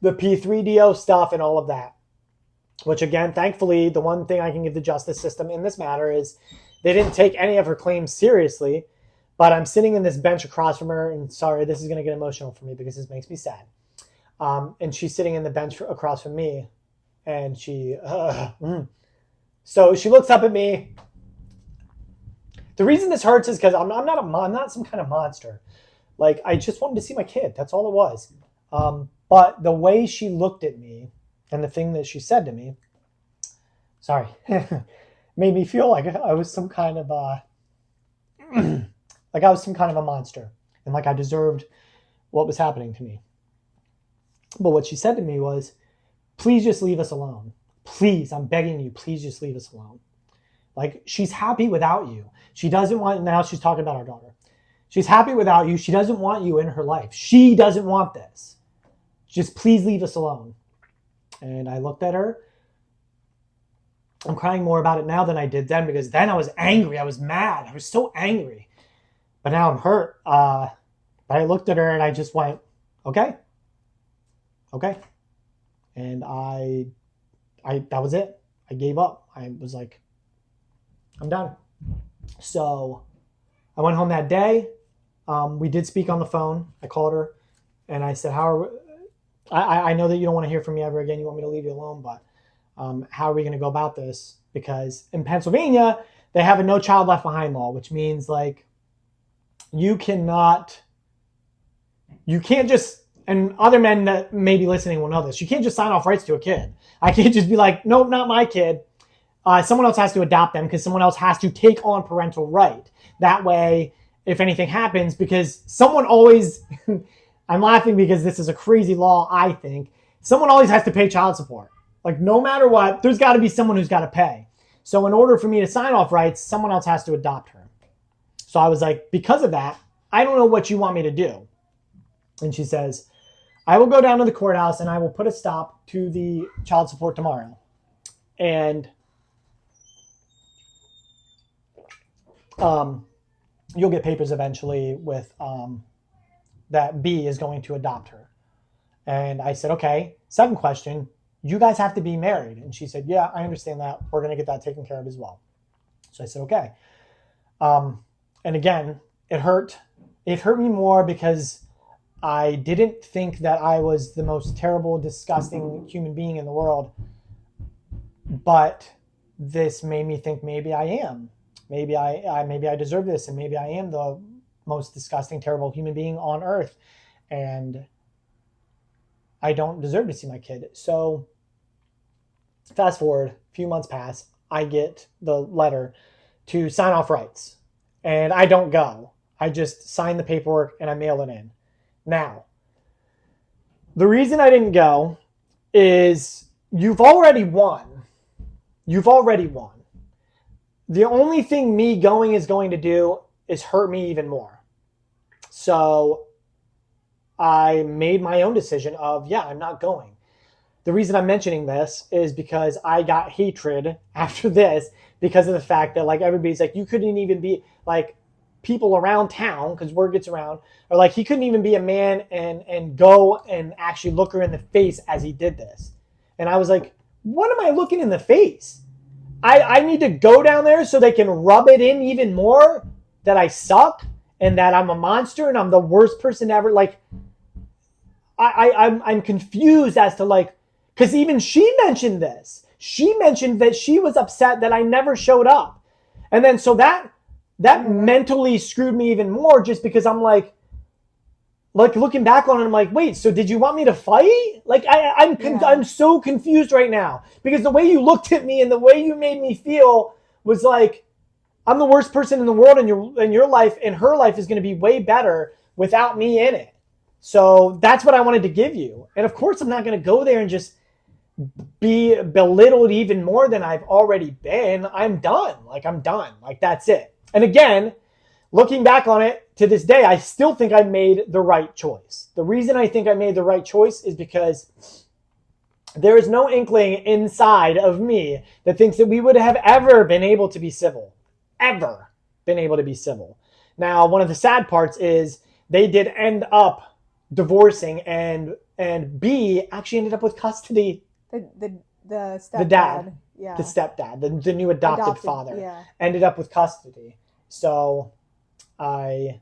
the P3DO stuff and all of that. Which, again, thankfully, the one thing I can give the justice system in this matter is they didn't take any of her claims seriously. But I'm sitting in this bench across from her, and sorry, this is going to get emotional for me because this makes me sad. And she's sitting in the bench across from me, and So she looks up at me. The reason this hurts is because I'm not some kind of monster. Like, I just wanted to see my kid. That's all it was. But the way she looked at me and the thing that she said to me, sorry, made me feel like I was some kind of like I was some kind of a monster, and like I deserved what was happening to me. But what she said to me was, please just leave us alone. Please, I'm begging you, please just leave us alone. Like, she's happy without you. She doesn't want, now she's talking about our daughter. She's happy without you. She doesn't want you in her life. She doesn't want this. Just please leave us alone. And I looked at her. I'm crying more about it now than I did then, because then I was angry. I was mad. I was so angry. But now I'm hurt. But I looked at her and I just went, okay. And I that was it. I gave up. I was like, I'm done. So I went home that day. We did speak on the phone. I called her and I said, I know that you don't want to hear from me ever again. You want me to leave you alone, but how are we going to go about this? Because in Pennsylvania, they have a no child left behind law, which means like you can't just, and other men that may be listening will know this, you can't just sign off rights to a kid. I can't just be like, nope, not my kid. Someone else has to adopt them because someone else has to take on parental right. That way, if anything happens, because someone always, I'm laughing because this is a crazy law, I think, someone always has to pay child support. Like no matter what, there's got to be someone who's got to pay. So in order for me to sign off rights, someone else has to adopt her. So I was like, because of that, I don't know what you want me to do. And she says, I will go down to the courthouse and I will put a stop to the child support tomorrow. And you'll get papers eventually with that B is going to adopt her. And I said, okay, second question, you guys have to be married. And she said, yeah, I understand that. We're going to get that taken care of as well. So I said, okay. And again, it hurt. It hurt me more because I didn't think that I was the most terrible, disgusting human being in the world. But this made me think maybe I am. Maybe I deserve this, and maybe I am the most disgusting, terrible human being on earth. And I don't deserve to see my kid. So fast forward, a few months pass, I get the letter to sign off rights. And I don't go. I just sign the paperwork and I mail it in. Now, the reason I didn't go is you've already won. You've already won. The only thing me going is going to do is hurt me even more. So I made my own decision of, yeah, I'm not going. The reason I'm mentioning this is because I got hatred after this because of the fact that like everybody's like, you couldn't even be like people around town, because word gets around, or like he couldn't even be a man and go and actually look her in the face as he did this. And I was like, what am I looking in the face? I need to go down there so they can rub it in even more that I suck and that I'm a monster and I'm the worst person ever. Like, I'm confused as to like, because even she mentioned this. She mentioned that she was upset that I never showed up. And then so that mentally screwed me even more just because I'm like looking back on it, I'm like, wait, so did you want me to fight? Like I'm so confused right now because the way you looked at me and the way you made me feel was like, I'm the worst person in the world and your life and her life is going to be way better without me in it. So that's what I wanted to give you. And of course I'm not going to go there and just be belittled even more than I've already been. I'm done. Like I'm done. Like that's it. And again, looking back on it to this day, I still think I made the right choice. The reason I think I made the right choice is because there is no inkling inside of me that thinks that we would have ever been able to be civil. Ever been able to be civil. Now, one of the sad parts is they did end up divorcing and B actually ended up with custody. The stepdad. The dad. Yeah. The stepdad, the new adopted father, ended up with custody. So that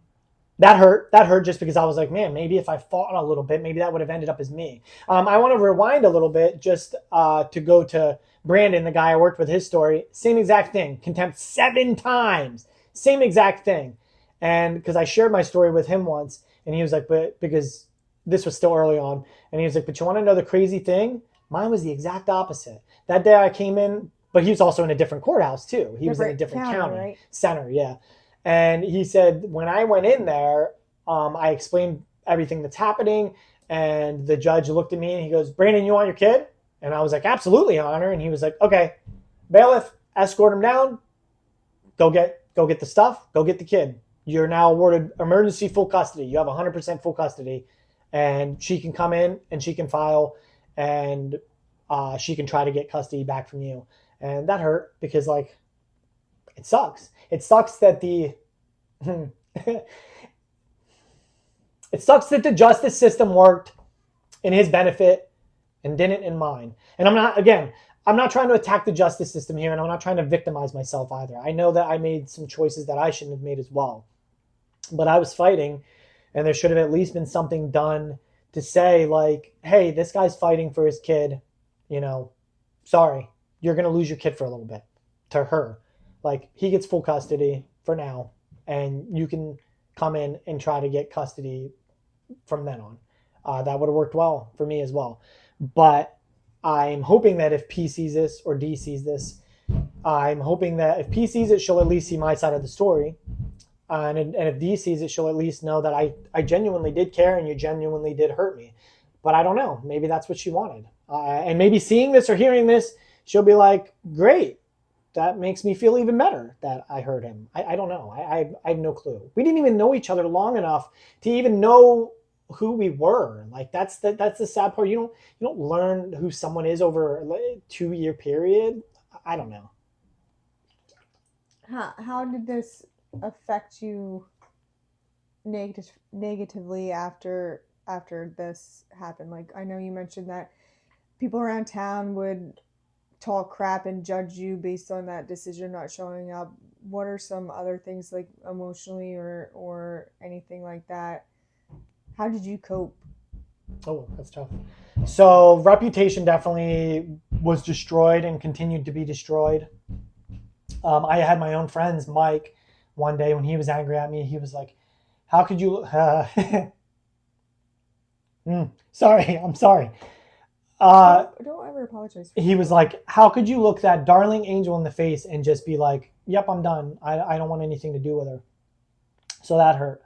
hurt just because I was like, man, maybe if I fought a little bit, maybe that would have ended up as me. I want to rewind a little bit just to go to Brandon, the guy I worked with, his story. Same exact thing. Contempt 7 times. Same exact thing. And because I shared my story with him once, and he was like, but because this was still early on, and he was like, but you want to know the crazy thing? Mine was the exact opposite. That day I came in, but he was also in a different courthouse too. He was in a different county. Right? Center, yeah. And he said, when I went in there, I explained everything that's happening, and the judge looked at me and he goes, Brandon, you want your kid? And I was like, absolutely, Your Honor. And he was like, okay, bailiff, escort him down. Go get the stuff. Go get the kid. You're now awarded emergency full custody. You have 100% full custody, and she can come in and she can file, and she can try to get custody back from you. And that hurt because like, it sucks. It sucks that it sucks that the justice system worked in his benefit and didn't in mine. And I'm not, again, I'm not trying to attack the justice system here, and I'm not trying to victimize myself either. I know that I made some choices that I shouldn't have made as well. But I was fighting, and there should have at least been something done to say, like, hey, this guy's fighting for his kid. Sorry, you're going to lose your kid for a little bit to her. Like, he gets full custody for now, and you can come in and try to get custody from then on. That would have worked well for me as well. But I'm hoping that if P sees this or D sees this, I'm hoping that if P sees it, she'll at least see my side of the story. And if D sees it, she'll at least know that I genuinely did care and you genuinely did hurt me. But I don't know. Maybe that's what she wanted. And maybe seeing this or hearing this, she'll be like, great. That makes me feel even better that I hurt him. I don't know. I have no clue. We didn't even know each other long enough to even know who we were. Like, that's the sad part. You don't learn who someone is over a 2-year period. I don't know. How did this affect you negatively after this happened? Like, I know you mentioned that people around town would talk crap and judge you based on that decision not showing up. What are some other things, like emotionally or anything like that? How did you cope? Oh, that's tough. So reputation definitely was destroyed and continued to be destroyed. I had my own friends, Mike, one day when he was angry at me, he was like, how could you, sorry, I'm sorry. Don't ever apologize. He was like, how could you look that darling angel in the face and just be like, yep, I'm done. I don't want anything to do with her. So that hurt.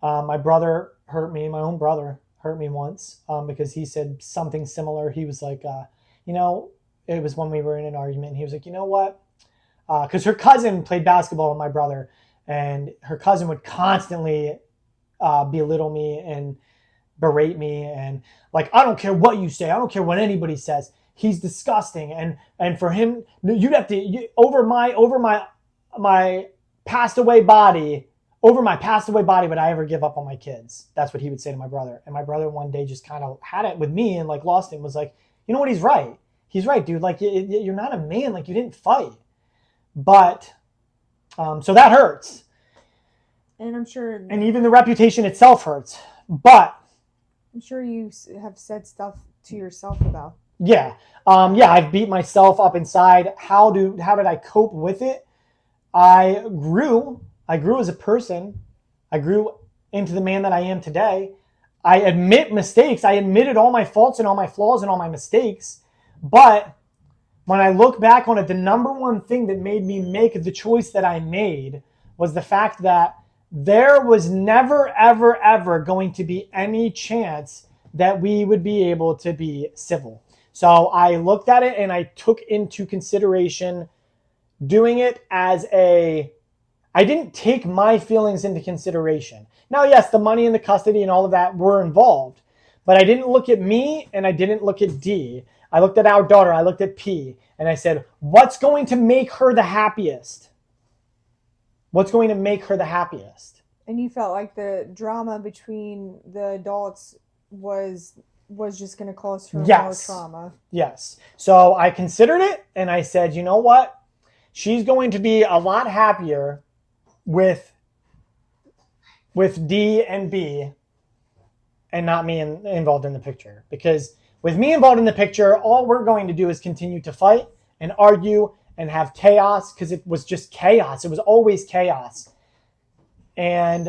My brother hurt me. My own brother hurt me once because he said something similar. He was like, it was when we were in an argument. He was like, you know what? Because her cousin played basketball with my brother, and her cousin would constantly belittle me and berate me, and like, I don't care what you say, I don't care what anybody says, he's disgusting, and for him, you'd have to over my passed away body would I ever give up on my kids. That's what he would say to my brother. And my brother one day just kind of had it with me and like lost it, was like, you know what, he's right, dude, like you're not a man, like you didn't fight. But so that hurts, and I'm sure, and even the reputation itself hurts. But I'm sure you have said stuff to yourself about. Yeah. I've beat myself up inside. How did I cope with it? I grew as a person. I grew into the man that I am today. I admit mistakes. I admitted all my faults and all my flaws and all my mistakes. But when I look back on it, the number one thing that made me make the choice that I made was the fact that there was never, ever, ever going to be any chance that we would be able to be civil. So I looked at it and I took into consideration doing it as I didn't take my feelings into consideration. Now, yes, the money and the custody and all of that were involved, but I didn't look at me and I didn't look at D. I looked at our daughter, I looked at P, and I said, what's going to make her the happiest? What's going to make her the happiest? And you felt like the drama between the adults was just going to cause her more trauma. Yes. So I considered it and I said, you know what? She's going to be a lot happier with D and B and not me involved in the picture. Because with me involved in the picture, all we're going to do is continue to fight and argue and have chaos, because it was just chaos. It was always chaos. And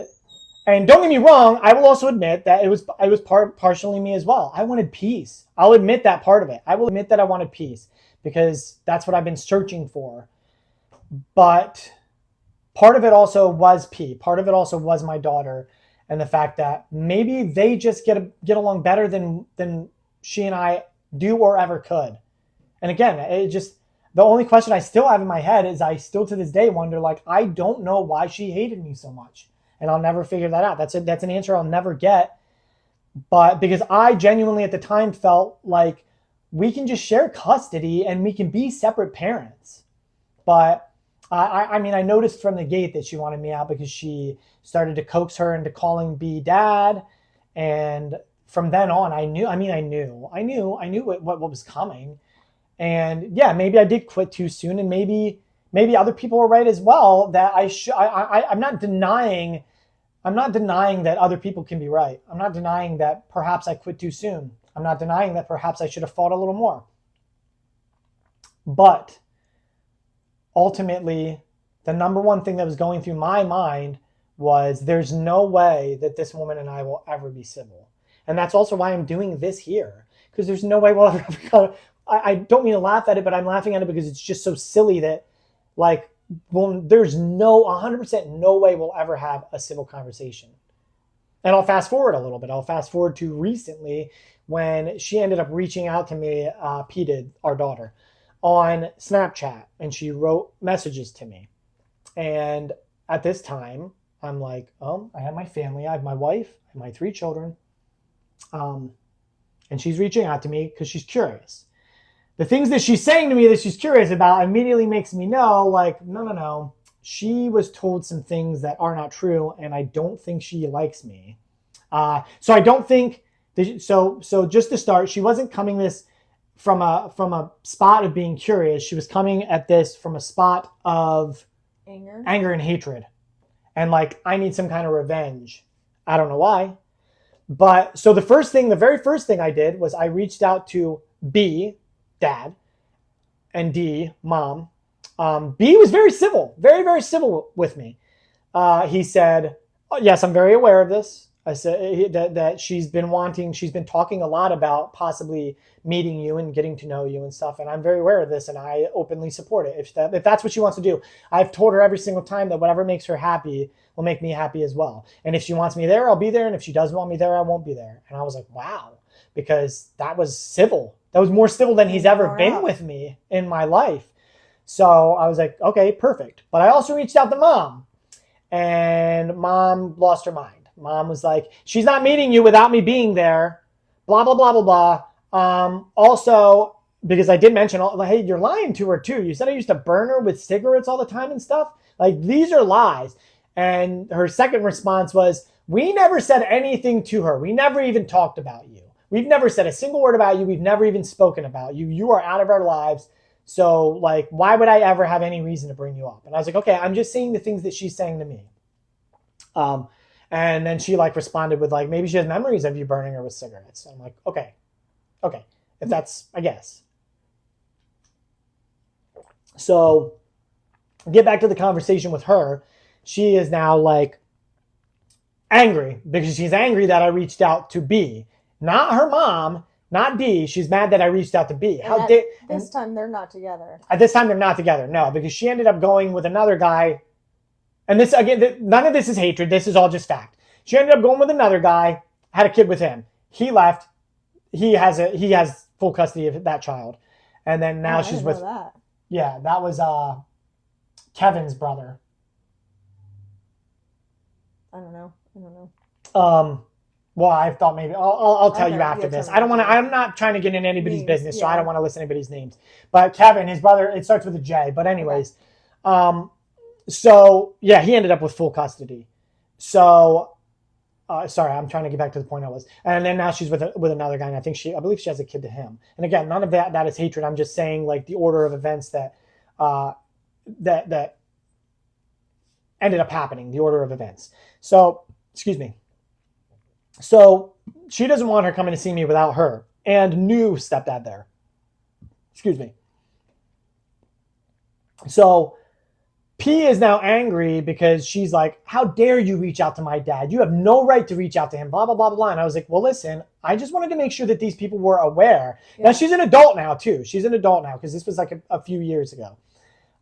don't get me wrong, I will also admit that it was partially me as well. I wanted peace. I'll admit that part of it. I will admit that I wanted peace because that's what I've been searching for. But part of it also was P. Part of it also was my daughter, and the fact that maybe they just get along better than she and I do or ever could. And again, the only question I still have in my head is I still to this day wonder, like, I don't know why she hated me so much. And I'll never figure that out. That's an answer I'll never get. But because I genuinely at the time felt like we can just share custody and we can be separate parents. But I mean, I noticed from the gate that she wanted me out because she started to coax her into calling B dad. And from then on, I knew what was coming. And yeah, maybe I did quit too soon, and maybe other people were right as well. That I'm not denying. I'm not denying that other people can be right. I'm not denying that perhaps I quit too soon. I'm not denying that perhaps I should have fought a little more. But ultimately, the number one thing that was going through my mind was there's no way that this woman and I will ever be civil. And that's also why I'm doing this here, because there's no way we'll ever go. I don't mean to laugh at it, but I'm laughing at it because it's just so silly that, like, well, there's 100% no way we'll ever have a civil conversation. And I'll fast forward a little bit. I'll fast forward to recently when she ended up reaching out to me, P did, our daughter, on Snapchat, and she wrote messages to me. And at this time, I'm like, oh, I have my family. I have my wife and my 3 children. And she's reaching out to me because she's curious. The things that she's saying to me that she's curious about immediately makes me know, like, no. She was told some things that are not true, and I don't think she likes me. So I don't think, so just to start, she wasn't coming this from a spot of being curious. She was coming at this from a spot of anger and hatred. And like, I need some kind of revenge. I don't know why. But so the very first thing I did was I reached out to B, dad, and D, mom. B was very civil, very, very civil with me. He said, oh, yes, I'm very aware of this. I said that she's been talking a lot about possibly meeting you and getting to know you and stuff. And I'm very aware of this, and I openly support it. If that's what she wants to do, I've told her every single time that whatever makes her happy will make me happy as well. And if she wants me there, I'll be there. And if she doesn't want me there, I won't be there. And I was like, wow, because that was civil. That was more civil than he's ever been with me in my life. So I was like, okay, perfect. But I also reached out to mom, and mom lost her mind. Mom was like, she's not meeting you without me being there, blah, blah, blah, blah, blah. Also, because I did mention, hey, you're lying to her too. You said I used to burn her with cigarettes all the time and stuff. Like, these are lies. And her second response was, we never said anything to her. We never even talked about you. We've never said a single word about you. We've never even spoken about you. You are out of our lives. So, like, why would I ever have any reason to bring you up? And I was like, okay, I'm just saying the things that she's saying to me. And then she like responded with like, maybe she has memories of you burning her with cigarettes. I'm like, okay, if that's, I guess. So get back to the conversation with her. She is now like angry because she's angry that I reached out to B, not her mom, not D. She's mad that I reached out to B. This time they're not together. At this time they're not together. No, because she ended up going with another guy. And this, again, none of this is hatred. This is all just fact. She ended up going with another guy, had a kid with him. He left. He has full custody of that child. And then now she's with that. Yeah, that was Kevin's brother. I don't know. Well, I thought maybe I'll tell you after this. I don't want to. I'm not trying to get in anybody's business, so I don't want to list anybody's names. But Kevin, his brother, it starts with a J. But anyways, so yeah, he ended up with full custody. So, sorry, I'm trying to get back to the point I was. And then now she's with another guy, and I believe she has a kid to him. And again, none of that is hatred. I'm just saying like the order of events that ended up happening, the order of events. So, excuse me. So she doesn't want her coming to see me without her and new stepdad there. Excuse me. So P is now angry because she's like, how dare you reach out to my dad? You have no right to reach out to him, blah, blah, blah, blah. And I was like, well, listen, I just wanted to make sure that these people were aware. Yeah. Now, she's an adult now, too. She's an adult now because this was like a few years ago.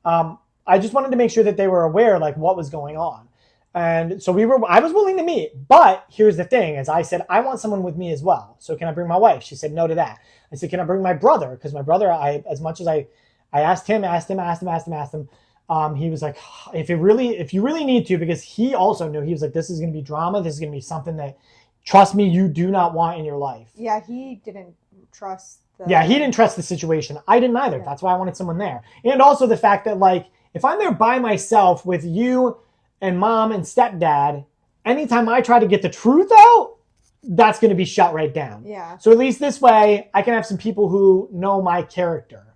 I just wanted to make sure that they were aware, like, what was going on. And so I was willing to meet. But here's the thing, as I said, I want someone with me as well. So can I bring my wife? She said no to that. I said, can I bring my brother? Because my brother, as much as I asked him, he was like, if you really need to, because he also knew, he was like, this is going to be drama. This is going to be something that, trust me, you do not want in your life. Yeah, he didn't trust he didn't trust the situation. I didn't either. Yeah. That's why I wanted someone there. And also the fact that, like, if I'm there by myself with you and mom and stepdad, anytime I try to get the truth out, that's going to be shut right down. Yeah. So at least this way, I can have some people who know my character.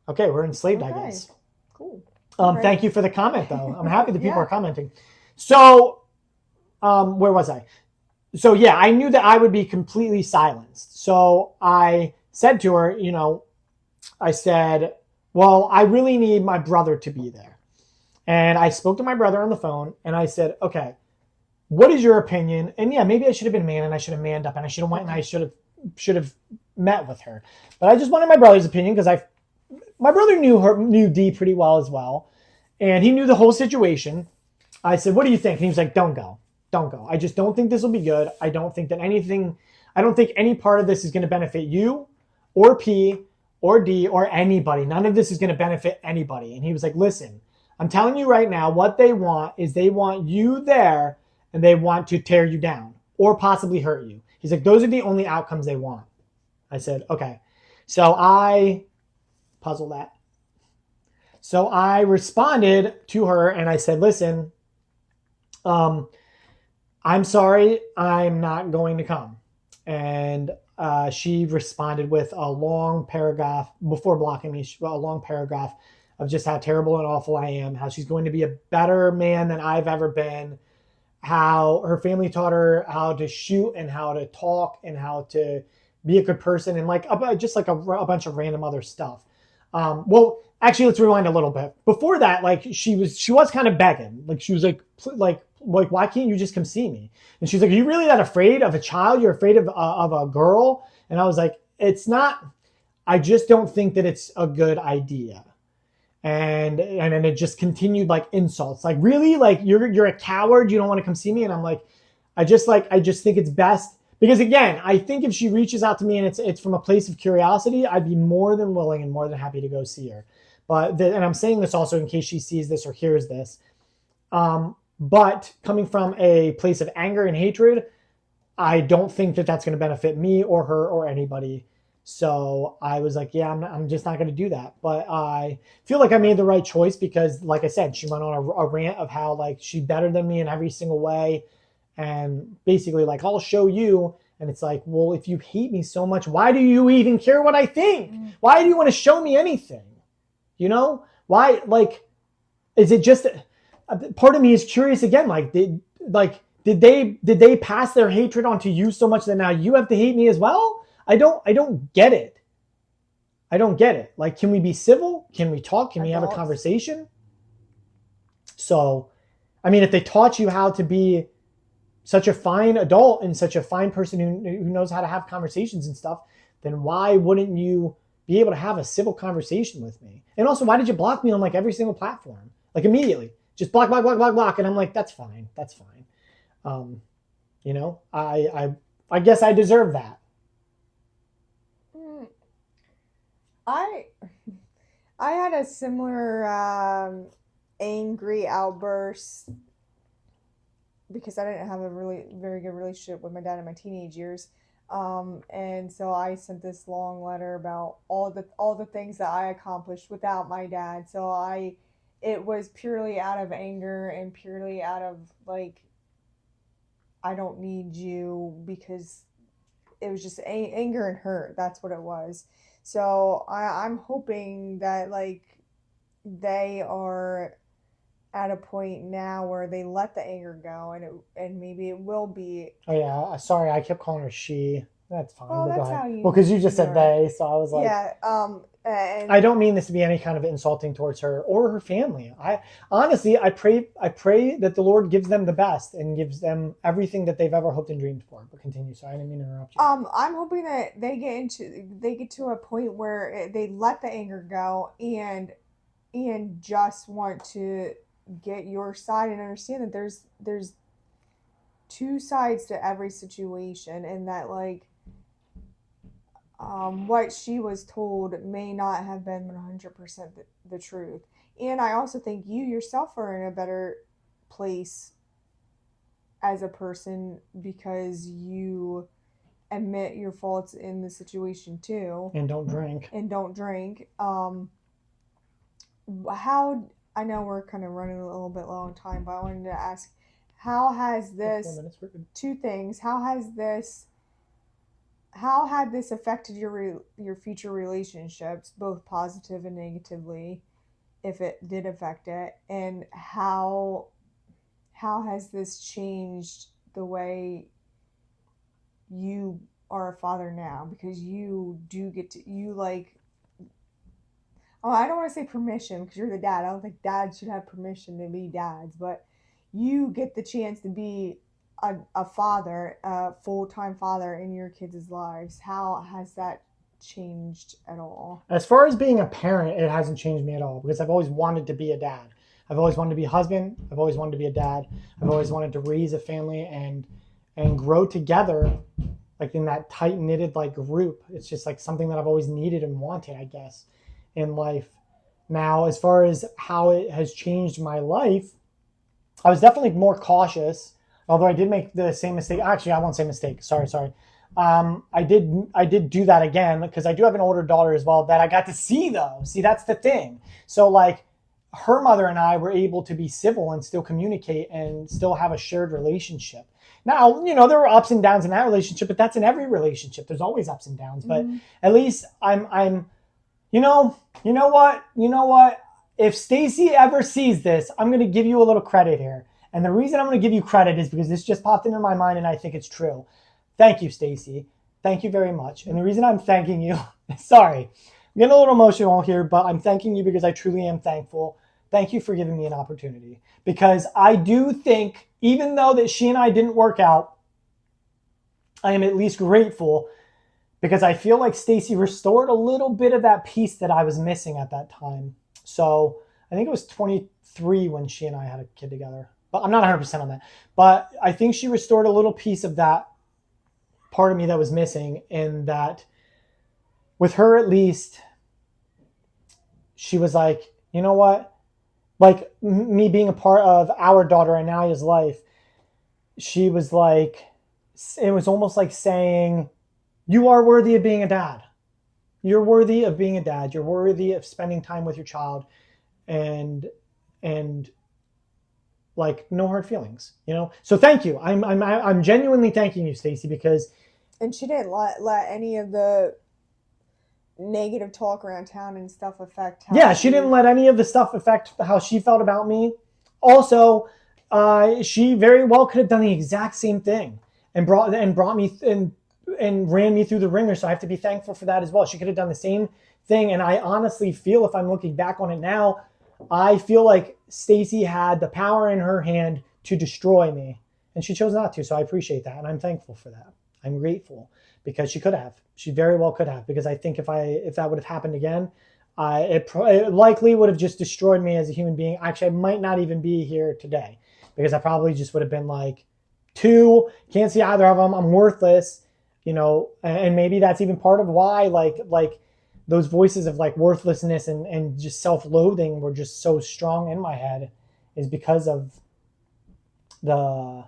Okay, we're enslaved, I Okay. guess. Cool. Right. Thank you for the comment, though. I'm happy that people Yeah. are commenting. So, where was I? So yeah, I knew that I would be completely silenced. So I said to her, I said, well, I really need my brother to be there. And I spoke to my brother on the phone and I said, okay, what is your opinion? And yeah, maybe I should have been a man and I should have manned up and I should have went and I should have met with her. But I just wanted my brother's opinion because my brother knew Dee pretty well as well. And he knew the whole situation. I said, what do you think? And he was like, don't go. Don't go. I just don't think this will be good. I don't think any part of this is going to benefit you or P or D or anybody. None of this is going to benefit anybody. And he was like, listen, I'm telling you right now, what they want is they want you there and they want to tear you down or possibly hurt you. He's like, those are the only outcomes they want. I said, okay. So I puzzle that. So I responded to her and I said, listen, I'm sorry, I'm not going to come. And she responded with a long paragraph before blocking me, a long paragraph of just how terrible and awful I am, how she's going to be a better man than I've ever been, how her family taught her how to shoot and how to talk and how to be a good person and just like a bunch of random other stuff. Well, actually, let's rewind a little bit. Before that, like she was kind of begging, like she was like, why can't you just come see me? And she's like, are you really that afraid of a child? You're afraid of a girl? And I was like, it's not. I just don't think that it's a good idea. And then it just continued like insults, like really, like you're a coward. You don't want to come see me. And I'm like, I just think it's best. Because again, I think if she reaches out to me and it's from a place of curiosity, I'd be more than willing and more than happy to go see her. And I'm saying this also in case she sees this or hears this. But coming from a place of anger and hatred, I don't think that that's going to benefit me or her or anybody. So I was like, yeah, I'm just not going to do that. But I feel like I made the right choice because, like I said, she went on a rant of how like she's better than me in every single way. And basically like, I'll show you. And it's like, well, if you hate me so much, why do you even care what I think? Why do you want to show me anything? Why, like, is it just, part of me is curious again, like, did they pass their hatred onto you so much that now you have to hate me as well? I don't get it. I don't get it. Like, can we be civil? Can we talk? Can we have a conversation? So, I mean, if they taught you how to be such a fine adult and such a fine person who knows how to have conversations and stuff, then why wouldn't you be able to have a civil conversation with me? And also, why did you block me on like every single platform? Like immediately, just block. And I'm like, that's fine. That's fine. I guess I deserve that. I had a similar angry outburst because I didn't have a really very good relationship with my dad in my teenage years. And so I sent this long letter about all the things that I accomplished without my dad. So it was purely out of anger and purely out of like, I don't need you, because it was just anger and hurt. That's what it was. So I'm hoping that like they are at a point now where they let the anger go and maybe it will be. Oh yeah, sorry, I kept calling her she. That's fine. Oh, that's how you. Well, because you just said they, so I was like, yeah. And I don't mean this to be any kind of insulting towards her or her family. I honestly, I pray that the Lord gives them the best and gives them everything that they've ever hoped and dreamed for. But continue. Sorry, I didn't mean to interrupt you. I'm hoping that they get to a point where they let the anger go and just want to get your side and understand that there's two sides to every situation, and that like what she was told may not have been 100% the truth. And I also think you yourself are in a better place as a person because you admit your faults in the situation too. And don't drink. How, I know we're kind of running a little bit low on time, but I wanted to ask, how has this, 4 minutes, we're good. two things, how has this how had this affected your future relationships, both positive and negatively, if it did affect it, and how has this changed the way you are a father now? Because you do get to, you like, oh, I don't want to say permission because you're the dad. I don't think dads should have permission to be dads, but you get the chance to be a father, a full-time father in your kids' lives. How has that changed at all? As far as being a parent, it hasn't changed me at all because I've always wanted to be a dad. I've always wanted to be a husband. I've always wanted to be a dad. I've always wanted to raise a family and grow together, like in that tight knitted like group. It's just like something that I've always needed and wanted, I guess, in life. Now, as far as how it has changed my life, I was definitely more cautious. Although I did make the same mistake. Actually, I won't say mistake. Sorry. I did do that again because I do have an older daughter as well that I got to see though. See, that's the thing. So like her mother and I were able to be civil and still communicate and still have a shared relationship. Now, there were ups and downs in that relationship, but that's in every relationship. There's always ups and downs. But at least I'm you know what? If Stacy ever sees this, I'm going to give you a little credit here. And the reason I'm going to give you credit is because this just popped into my mind and I think it's true. Thank you, Stacy. Thank you very much. And the reason I'm thanking you, sorry, I'm getting a little emotional here, but I'm thanking you because I truly am thankful. Thank you for giving me an opportunity. Because I do think, even though that she and I didn't work out, I am at least grateful because I feel like Stacy restored a little bit of that peace that I was missing at that time. So I think it was 23 when she and I had a kid together. But I'm not 100% on that. But I think she restored a little piece of that part of me that was missing, and that with her at least, she was like, you know what? Like me being a part of our daughter Analia's life, she was like, it was almost like saying, you are worthy of being a dad. You're worthy of being a dad. You're worthy of spending time with your child, and like no hard feelings, So thank you. I'm genuinely thanking you, Stacy, because. And she didn't let any of the negative talk around town and stuff affect how. Yeah, she didn't let any of the stuff affect how she felt about me. Also, she very well could have done the exact same thing and brought me and ran me through the ringer. So I have to be thankful for that as well. She could have done the same thing. And I honestly feel, if I'm looking back on it now, I feel like Stacy had the power in her hand to destroy me, and she chose not to. So I appreciate that, and I'm thankful for that. I'm grateful because she could have. She very well could have, because I think if that would have happened again, it likely would have just destroyed me as a human being. Actually, I might not even be here today because I probably just would have been like, can't see either of them. I'm worthless, and maybe that's even part of why like those voices of like worthlessness and just self-loathing were just so strong in my head, is because of the,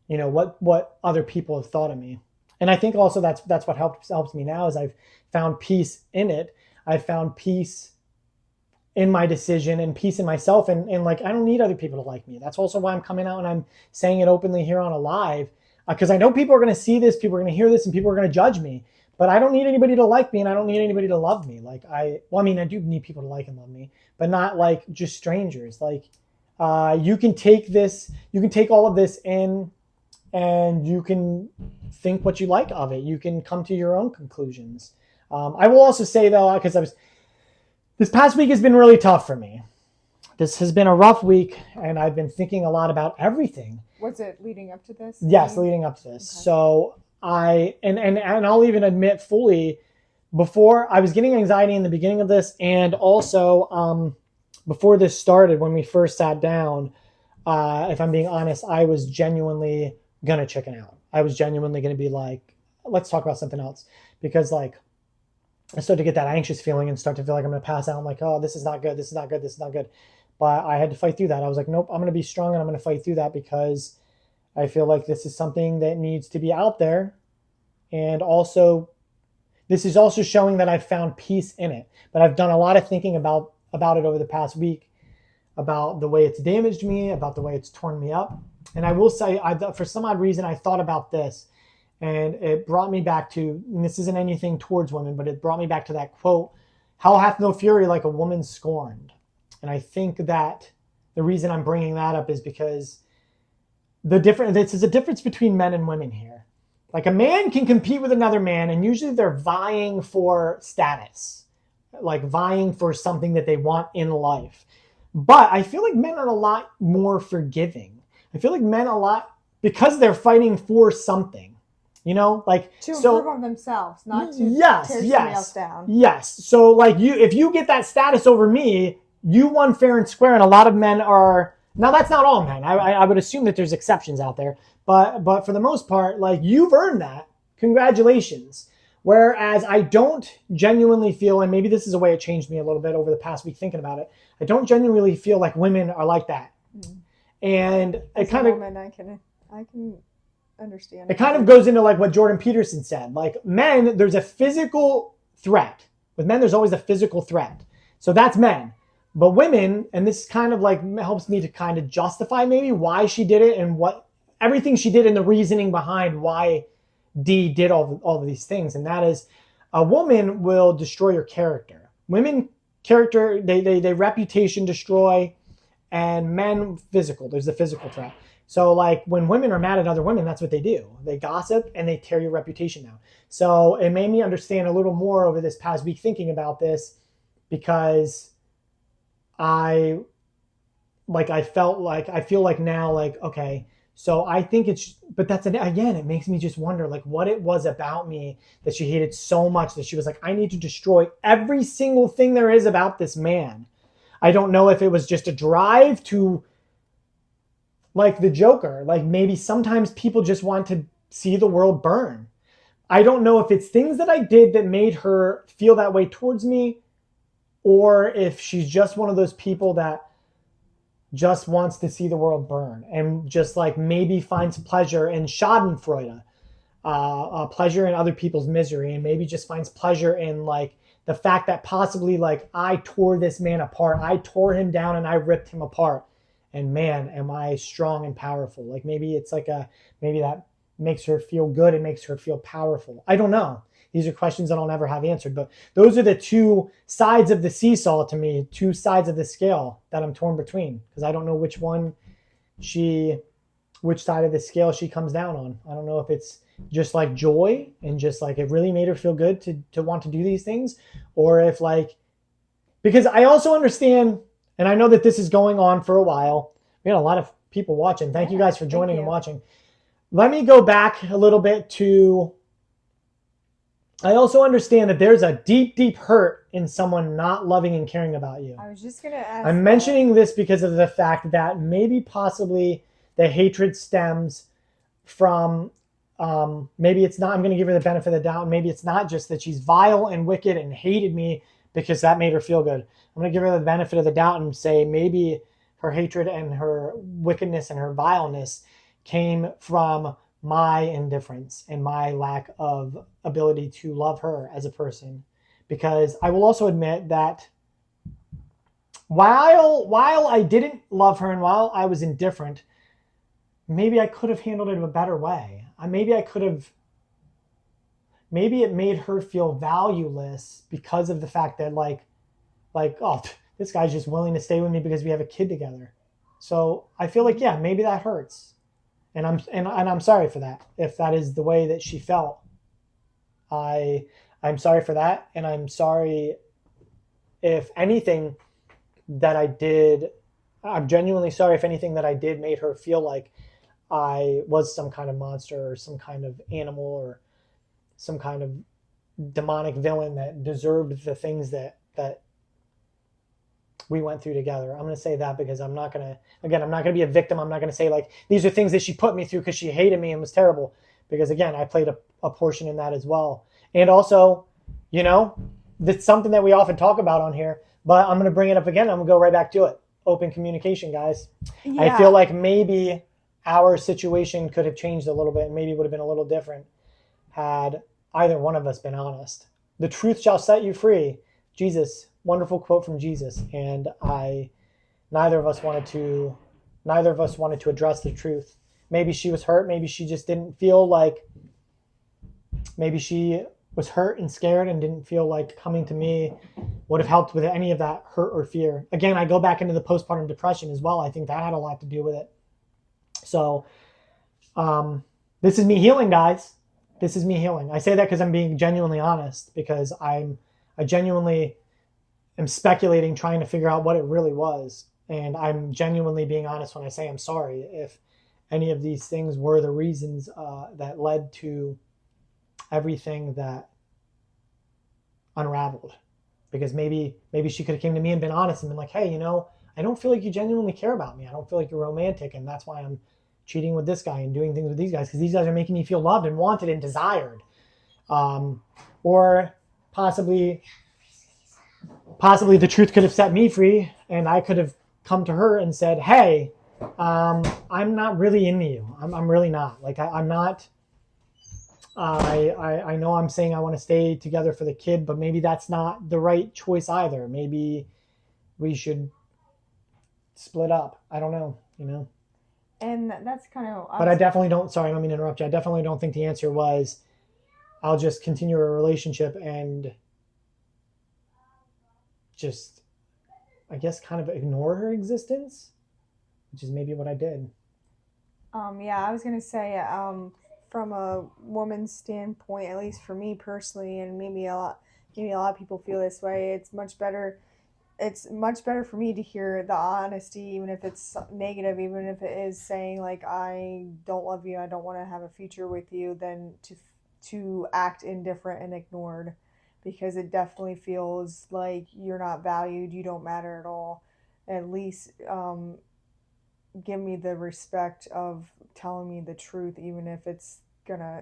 what other people have thought of me. And I think also that's what helps me now, is I've found peace in it. I've found peace in my decision and peace in myself. And like, I don't need other people to like me. That's also why I'm coming out and I'm saying it openly here on a live, because I know people are going to see this, people are going to hear this, and people are going to judge me. But I don't need anybody to like me, and I don't need anybody to love me. Like I do need people to like and love me, but not like just strangers. Like you can take all of this in, and you can think what you like of it. You can come to your own conclusions. I will also say though, because this past week has been really tough for me. This has been a rough week, and I've been thinking a lot about everything. Was it leading up to this? Yes, leading up to this. Okay. So and I'll even admit fully, before, I was getting anxiety in the beginning of this, and also before this started, when we first sat down, if I'm being honest, I was genuinely gonna chicken out. I was genuinely gonna be like, let's talk about something else, because like I started to get that anxious feeling and start to feel like I'm gonna pass out. I'm like, oh, this is not good. This is not good. This is not good. But I had to fight through that. I was like, nope, I'm gonna be strong, and I'm gonna fight through that, because I feel like this is something that needs to be out there. And also, this is also showing that I've found peace in it. But I've done a lot of thinking about it over the past week, about the way it's damaged me, about the way it's torn me up. And I will say, for some odd reason, I thought about this. And it brought me back to, and this isn't anything towards women, but it brought me back to that quote, "Hell hath no fury like a woman scorned." And I think that the reason I'm bringing that up is because this is a difference between men and women here. Like a man can compete with another man, and usually they're vying for status, like vying for something that they want in life. But I feel like men are a lot more forgiving. I feel like men because they're fighting for something, like to improve on themselves, not to tear somebody else down. Yes. So like if you get that status over me, you won fair and square, and a lot of men are. Now that's not all men. I would assume that there's exceptions out there, but for the most part, like you've earned that. Congratulations. Whereas I don't genuinely feel, and maybe this is a way it changed me a little bit over the past week thinking about it. I don't genuinely feel like women are like that. And it kind of, I can understand. It kind of goes into like what Jordan Peterson said. Like men, there's a physical threat. With men, there's always a physical threat. So that's men. But women, and this kind of like helps me to kind of justify maybe why she did it and what everything she did and the reasoning behind why Dee did all of these things. And that is, a woman will destroy your character. Women character, they reputation destroy, and men physical. There's the physical threat. So like when women are mad at other women, that's what they do. They gossip and they tear your reputation down. So it made me understand a little more over this past week thinking about this, because I feel like now, like, okay, so I think but that's, again, it makes me just wonder like what it was about me that she hated so much that she was like, I need to destroy every single thing there is about this man. I don't know if it was just a drive to, like the Joker, like maybe sometimes people just want to see the world burn. I don't know if it's things that I did that made her feel that way towards me, or if she's just one of those people that just wants to see the world burn and just like maybe finds pleasure in schadenfreude, pleasure in other people's misery, and maybe just finds pleasure in like the fact that possibly like I tore this man apart. I tore him down and I ripped him apart. And man, am I strong and powerful. Like maybe it's like maybe that makes her feel good. It makes her feel powerful. I don't know. These are questions that I'll never have answered, but those are the two sides of the seesaw to me, two sides of the scale that I'm torn between, because I don't know which side of the scale she comes down on. I don't know if it's just like joy and just like it really made her feel good to want to do these things, or if like, because I also understand, and I know that this is going on for a while. We got a lot of people watching. Thank you guys for joining and watching. Let me go back a little bit to, I also understand that there's a deep, deep hurt in someone not loving and caring about you. I was just going to ask. I'm mentioning this because of the fact that maybe possibly the hatred stems from, maybe it's not, I'm going to give her the benefit of the doubt. Maybe it's not just that she's vile and wicked and hated me because that made her feel good. I'm going to give her the benefit of the doubt and say maybe her hatred and her wickedness and her vileness came from my indifference and my lack of ability to love her as a person. Because I will also admit that while I didn't love her and while I was indifferent, maybe I could have handled it a better way. Maybe it made her feel valueless because of the fact that like, oh, this guy's just willing to stay with me because we have a kid together. So I feel like, yeah, maybe that hurts. And I'm sorry for that. If that is the way that she felt, I'm sorry for that. And I'm sorry if anything that I did, I'm genuinely sorry if anything that I did made her feel like I was some kind of monster or some kind of animal or some kind of demonic villain that deserved the things that we went through together. I'm going to say that because I'm not going to be a victim. I'm not going to say like, these are things that she put me through because she hated me and was terrible. Because again, I played a portion in that as well. And also, that's something that we often talk about on here, but I'm going to bring it up again. I'm going to go right back to it. Open communication, guys. Yeah. I feel like maybe our situation could have changed a little bit and maybe would have been a little different had either one of us been honest. The truth shall set you free. Jesus, wonderful quote from Jesus. And neither of us wanted to address the truth. Maybe she was hurt. Maybe she just didn't feel like maybe she was hurt and scared and didn't feel like coming to me would have helped with any of that hurt or fear. Again, I go back into the postpartum depression as well. I think that had a lot to do with it. So this is me healing, guys. This is me healing. I say that because I'm being genuinely honest, because I genuinely am speculating, trying to figure out what it really was. And I'm genuinely being honest when I say I'm sorry if any of these things were the reasons that led to everything that unraveled. Because maybe she could have came to me and been honest and been like, hey, I don't feel like you genuinely care about me. I don't feel like you're romantic, and that's why I'm cheating with this guy and doing things with these guys, because these guys are making me feel loved and wanted and desired. Or possibly the truth could have set me free, and I could have come to her and said, hey, I'm not really into you. I'm really not. Like, I'm not. I know I'm saying I want to stay together for the kid, but maybe that's not the right choice either. Maybe we should split up. I don't know, And that's kind of... But I definitely don't... Sorry, I don't mean to interrupt you. I definitely don't think the answer was, I'll just continue a relationship and just, I guess, kind of ignore her existence, which is maybe what I did. Yeah, I was going to say, from a woman's standpoint, at least for me personally, and maybe a lot of people feel this way, it's much better for me to hear the honesty, even if it's negative, even if it is saying like, I don't love you, I don't want to have a future with you, than to act indifferent and ignored, because it definitely feels like you're not valued, you don't matter at all. At least give me the respect of telling me the truth, even if it's gonna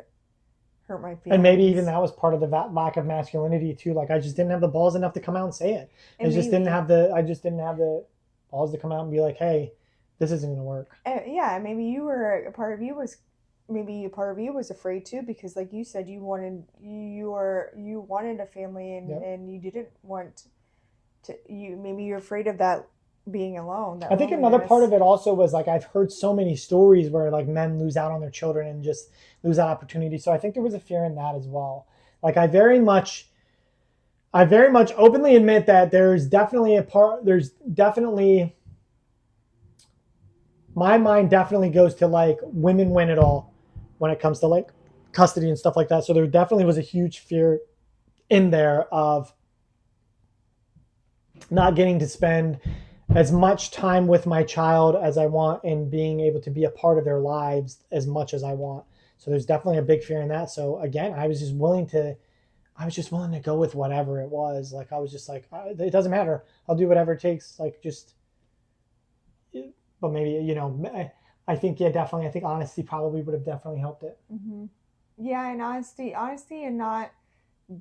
hurt my feelings. And maybe even that was part of the lack of masculinity too. Like, I just didn't have the balls enough to come out and say it. I just didn't have the balls to come out and be like, hey, this isn't gonna work. Yeah, maybe a part of you was afraid too, because like you said, you wanted a family, and Yep. and you didn't want to. Maybe you're afraid of that being alone. I think another part of it also was, like, I've heard so many stories where like men lose out on their children and just lose that opportunity. So I think there was a fear in that as well. Like, I very much openly admit that there's definitely my mind definitely goes to like women win it all when it comes to like custody and stuff like that. So there definitely was a huge fear in there of not getting to spend as much time with my child as I want and being able to be a part of their lives as much as I want. So there's definitely a big fear in that. So again, I was just willing to go with whatever it was. Like, I was just like, it doesn't matter. I'll do whatever it takes. Like, just, but maybe, I think, yeah, definitely. I think honesty probably would have definitely helped it. Mm-hmm. Yeah. And honesty and not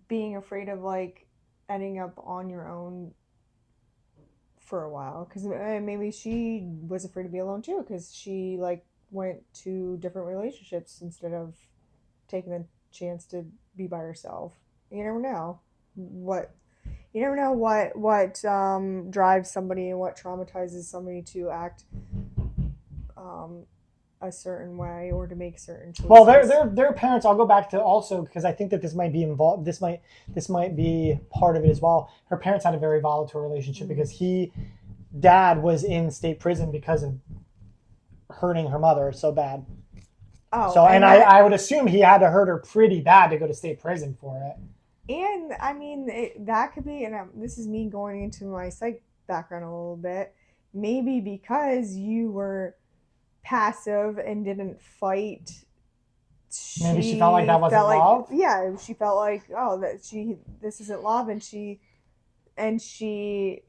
being afraid of like ending up on your own for a while, because maybe she was afraid to be alone too, because she like went to different relationships instead of taking the chance to be by herself. You never know what drives somebody and what traumatizes somebody to act a certain way or to make certain choices. Well, their parents, I'll go back to also, because I think that this might be involved. This might be part of it as well. Her parents had a very volatile relationship, mm-hmm. because dad was in state prison because of hurting her mother so bad. Oh, so and I would assume he had to hurt her pretty bad to go to state prison for it. And I mean, that could be, and this is me going into my psych background a little bit, maybe because you were passive and didn't fight. Maybe she felt like that wasn't love. Yeah, she felt like, this isn't love, and she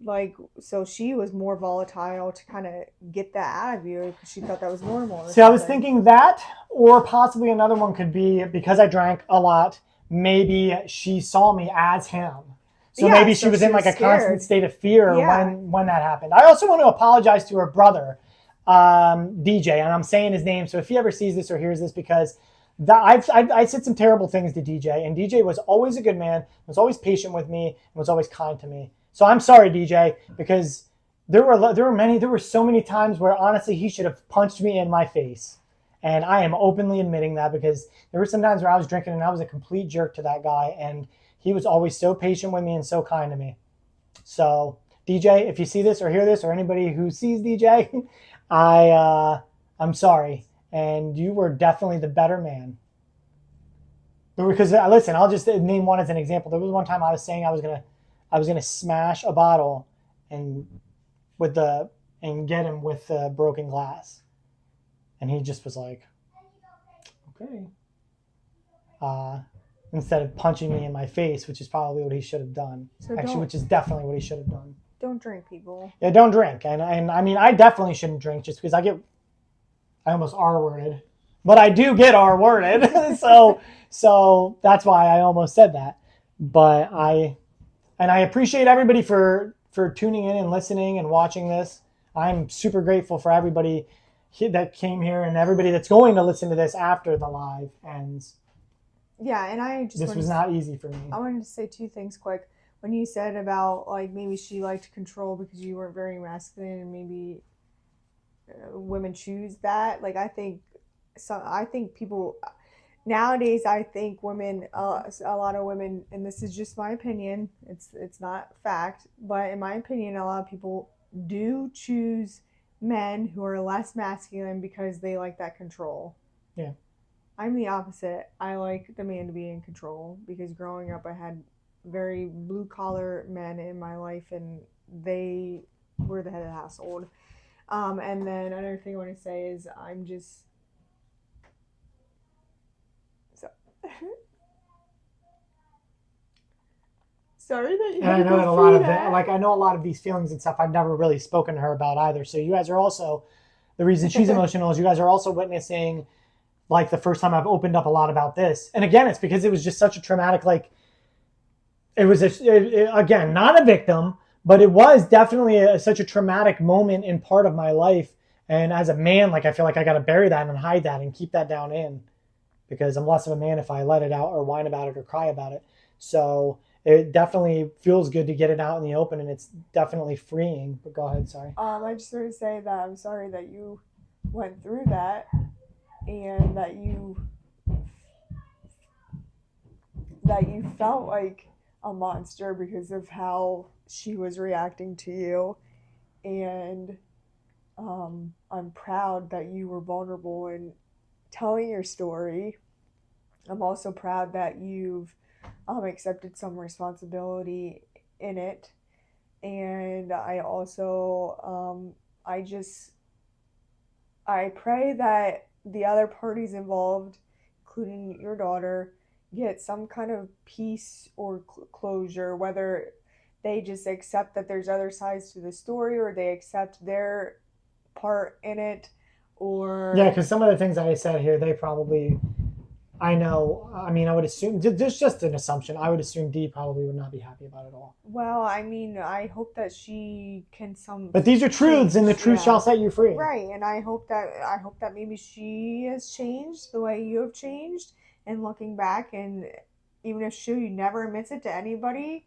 like, so she was more volatile to kind of get that out of you because she thought that was normal. See, I was thinking that, or possibly another one could be because I drank a lot. Maybe she saw me as him. So maybe she was in like a constant state of fear when that happened. I also want to apologize to her brother, DJ, and I'm saying his name. So if he ever sees this or hears this, because I said some terrible things to DJ, and DJ was always a good man, was always patient with me, and was always kind to me. So I'm sorry, DJ, because there were so many times where honestly he should have punched me in my face. And I am openly admitting that because there were some times where I was drinking and I was a complete jerk to that guy. And he was always so patient with me and so kind to me. So, DJ, if you see this or hear this, or anybody who sees DJ, I'm sorry. And you were definitely the better man. Because listen, I'll just name one as an example. There was one time I was saying I was gonna smash a bottle and get him with the broken glass, and he just was like, okay. Instead of punching me in my face, which is probably what he should have done. So which is definitely what he should have done. Don't drink, people. Yeah, don't drink. And I mean, I definitely shouldn't drink just because I almost R-worded. But I do get R-worded. so that's why I almost said that. But I appreciate everybody for tuning in and listening and watching this. I'm super grateful for everybody that came here and everybody that's going to listen to this after the live ends. Yeah, and this was not easy for me. I wanted to say two things quick. When you said about like maybe she liked control because you weren't very masculine and maybe women choose that. Like I think people nowadays. I think women, a lot of women, and this is just my opinion. It's not fact, but in my opinion, a lot of people do choose men who are less masculine because they like that control. Yeah. I'm the opposite. I like the man to be in control because growing up I had very blue collar men in my life and they were the head of the household. And then another thing I want to say is I'm just sorry that you. And I know that a lot of I know a lot of these feelings and stuff I've never really spoken to her about either. So you guys are also the reason she's emotional is you guys are also witnessing like the first time I've opened up a lot about this. And again, it's because it was just such a traumatic, like it was again, not a victim, but it was definitely such a traumatic moment in part of my life. And as a man, like I feel like I got to bury that and hide that and keep that down in because I'm less of a man if I let it out or whine about it or cry about it. So it definitely feels good to get it out in the open and it's definitely freeing. But go ahead, sorry. I just want to say that I'm sorry that you went through that and that you felt like a monster because of how she was reacting to you. And I'm proud that you were vulnerable in telling your story. I'm also proud that you've accepted some responsibility in it. And I also, I pray that the other parties involved, including your daughter, get some kind of peace or closure, whether they just accept that there's other sides to the story or they accept their part in it, or... Yeah, because some of the things that I said here, they probably... I know. I mean, I would assume... There's just an assumption. I would assume Dee probably would not be happy about it all. Well, I mean, I hope that she can But these are truths, and the truth shall set you free. Right, and I hope that maybe she has changed the way you have changed. And looking back, and even if she never admits it to anybody,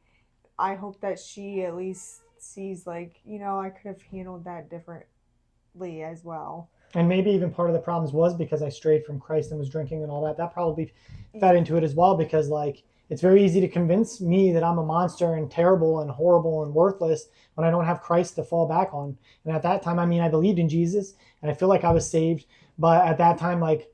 I hope that she at least sees, like, you know, I could have handled that differently as well. And maybe even part of the problems was because I strayed from Christ and was drinking and all that. That probably fed into it as well because, like, it's very easy to convince me that I'm a monster and terrible and horrible and worthless when I don't have Christ to fall back on. And at that time, I mean, I believed in Jesus and I feel like I was saved. But at that time, like,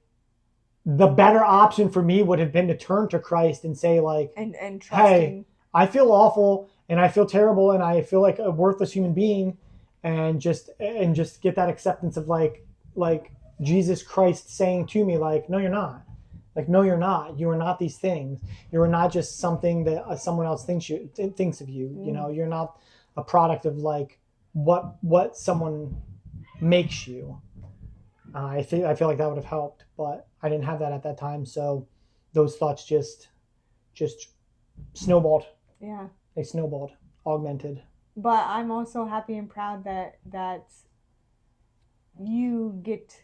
the better option for me would have been to turn to Christ and say, like, and trusting. Hey, I feel awful and I feel terrible and I feel like a worthless human being, and just get that acceptance of like Jesus Christ saying to me, like, no, you're not. Like, no, you're not. You are not these things. You are not just something that someone else thinks of you. You know, you're not a product of like what someone makes you. I feel like that would have helped, but I didn't have that at that time. So those thoughts just snowballed. Yeah. They snowballed, augmented. But I'm also happy and proud that you get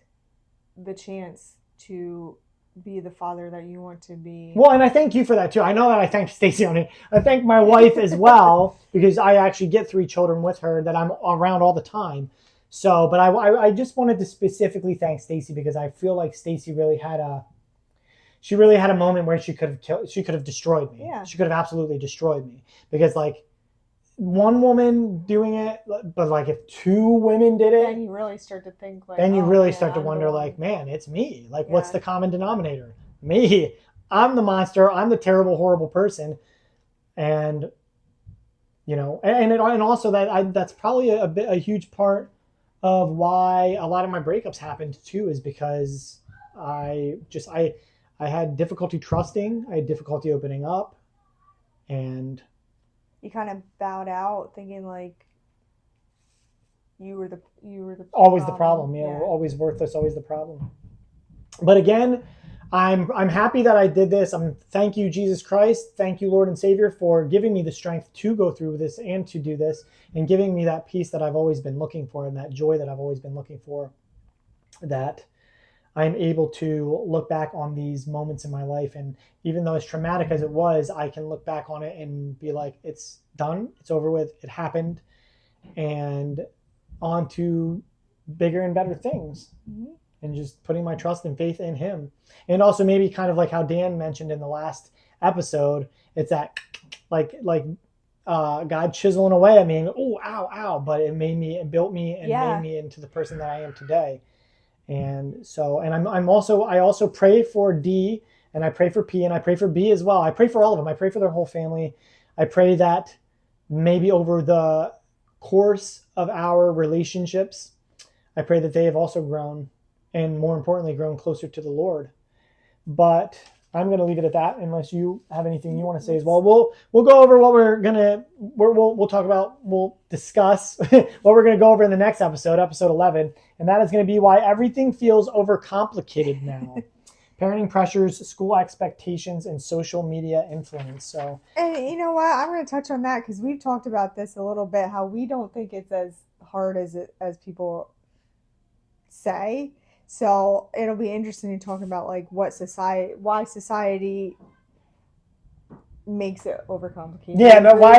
the chance to be the father that you want to be. Well, and I thank you for that too. I know that I thank Stacy on it. I thank my wife as well because I actually get 3 children with her that I'm around all the time. So, but I just wanted to specifically thank Stacy because I feel like Stacy really had a moment where she could have destroyed me. Yeah. She could have absolutely destroyed me because like one woman doing it, but like if two women did it, Then you really start to think like. then you oh, really man, start to I'm wonder the like, one. man, it's me. Like, what's Yeah. the common denominator? Me. I'm the monster. I'm the terrible, horrible person. And and also that's probably a huge part of why a lot of my breakups happened too, is because I had difficulty trusting, I had difficulty opening up, and You kind of bowed out, thinking like you were the always the problem. Yeah, we're always worthless, always the problem. But again, I'm happy that I did this. Thank you, Jesus Christ. Thank you, Lord and Savior, for giving me the strength to go through this and to do this, and giving me that peace that I've always been looking for and that joy that I've always been looking for. That I'm able to look back on these moments in my life, and even though as traumatic as it was, I can look back on it and be like, it's done, it's over with, it happened, and on to bigger and better things. Mm-hmm. And just putting my trust and faith in him. And also maybe kind of like how Dan mentioned in the last episode, it's that like God chiseling away at me, oh, ow, ow, but it built me and made me into the person that I am today. And so, and I also pray for D, and I pray for P, and I pray for B as well. I pray for all of them. I pray for their whole family. I pray that maybe over the course of our relationships, I pray that they have also grown, and more importantly, grown closer to the Lord. But I'm going to leave it at that, unless you have anything you want to say as well. We'll go over what we'll talk about. We'll discuss what we're going to go over in the next episode 11, and that is going to be why everything feels overcomplicated now. Parenting pressures, school expectations, and social media influence. So, and you know what? I'm going to touch on that because we've talked about this a little bit. How we don't think it's as hard as people say. So it'll be interesting to talk about like why society makes it overcomplicated. Yeah, but why?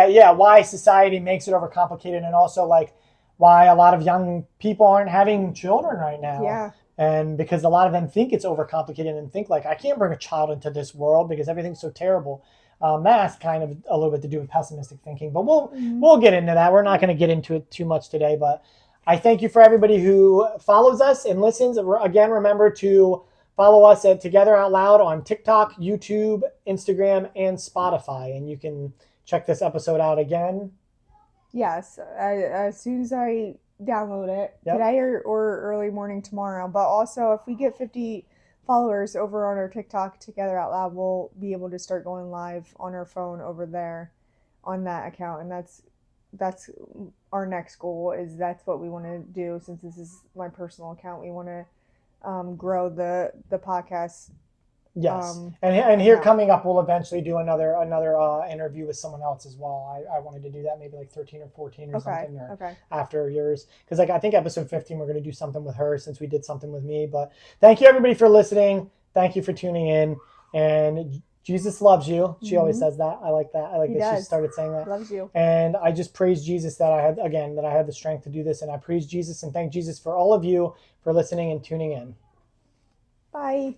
Yeah. Why society makes it overcomplicated, and also like why a lot of young people aren't having children right now. Yeah. And because a lot of them think it's overcomplicated and think like, I can't bring a child into this world because everything's so terrible. That's kind of a little bit to do with pessimistic thinking, but we'll get into that. We're not going to get into it too much today, but I thank you for everybody who follows us and listens. Again, remember to follow us at Together Out Loud on TikTok, YouTube, Instagram, and Spotify. And you can check this episode out again. Yes, as soon as I download it today or early morning tomorrow. But also, if we get 50 followers over on our TikTok, Together Out Loud, we'll be able to start going live on our phone over there on that account. And that's our next goal, that's what we want to do. Since this is my personal account, we want to grow the podcast. Yes, and here coming up, we'll eventually do another interview with someone else as well. I wanted to do that maybe like 13 or 14 or something, or after yours, because like I think episode 15 we're going to do something with her since we did something with me. But thank you everybody for listening. Thank you for tuning in, and Jesus loves you. She always says that. I like that. I like that she started saying that. Loves you. And I just praise Jesus that I had the strength to do this, and I praise Jesus and thank Jesus for all of you for listening and tuning in. Bye.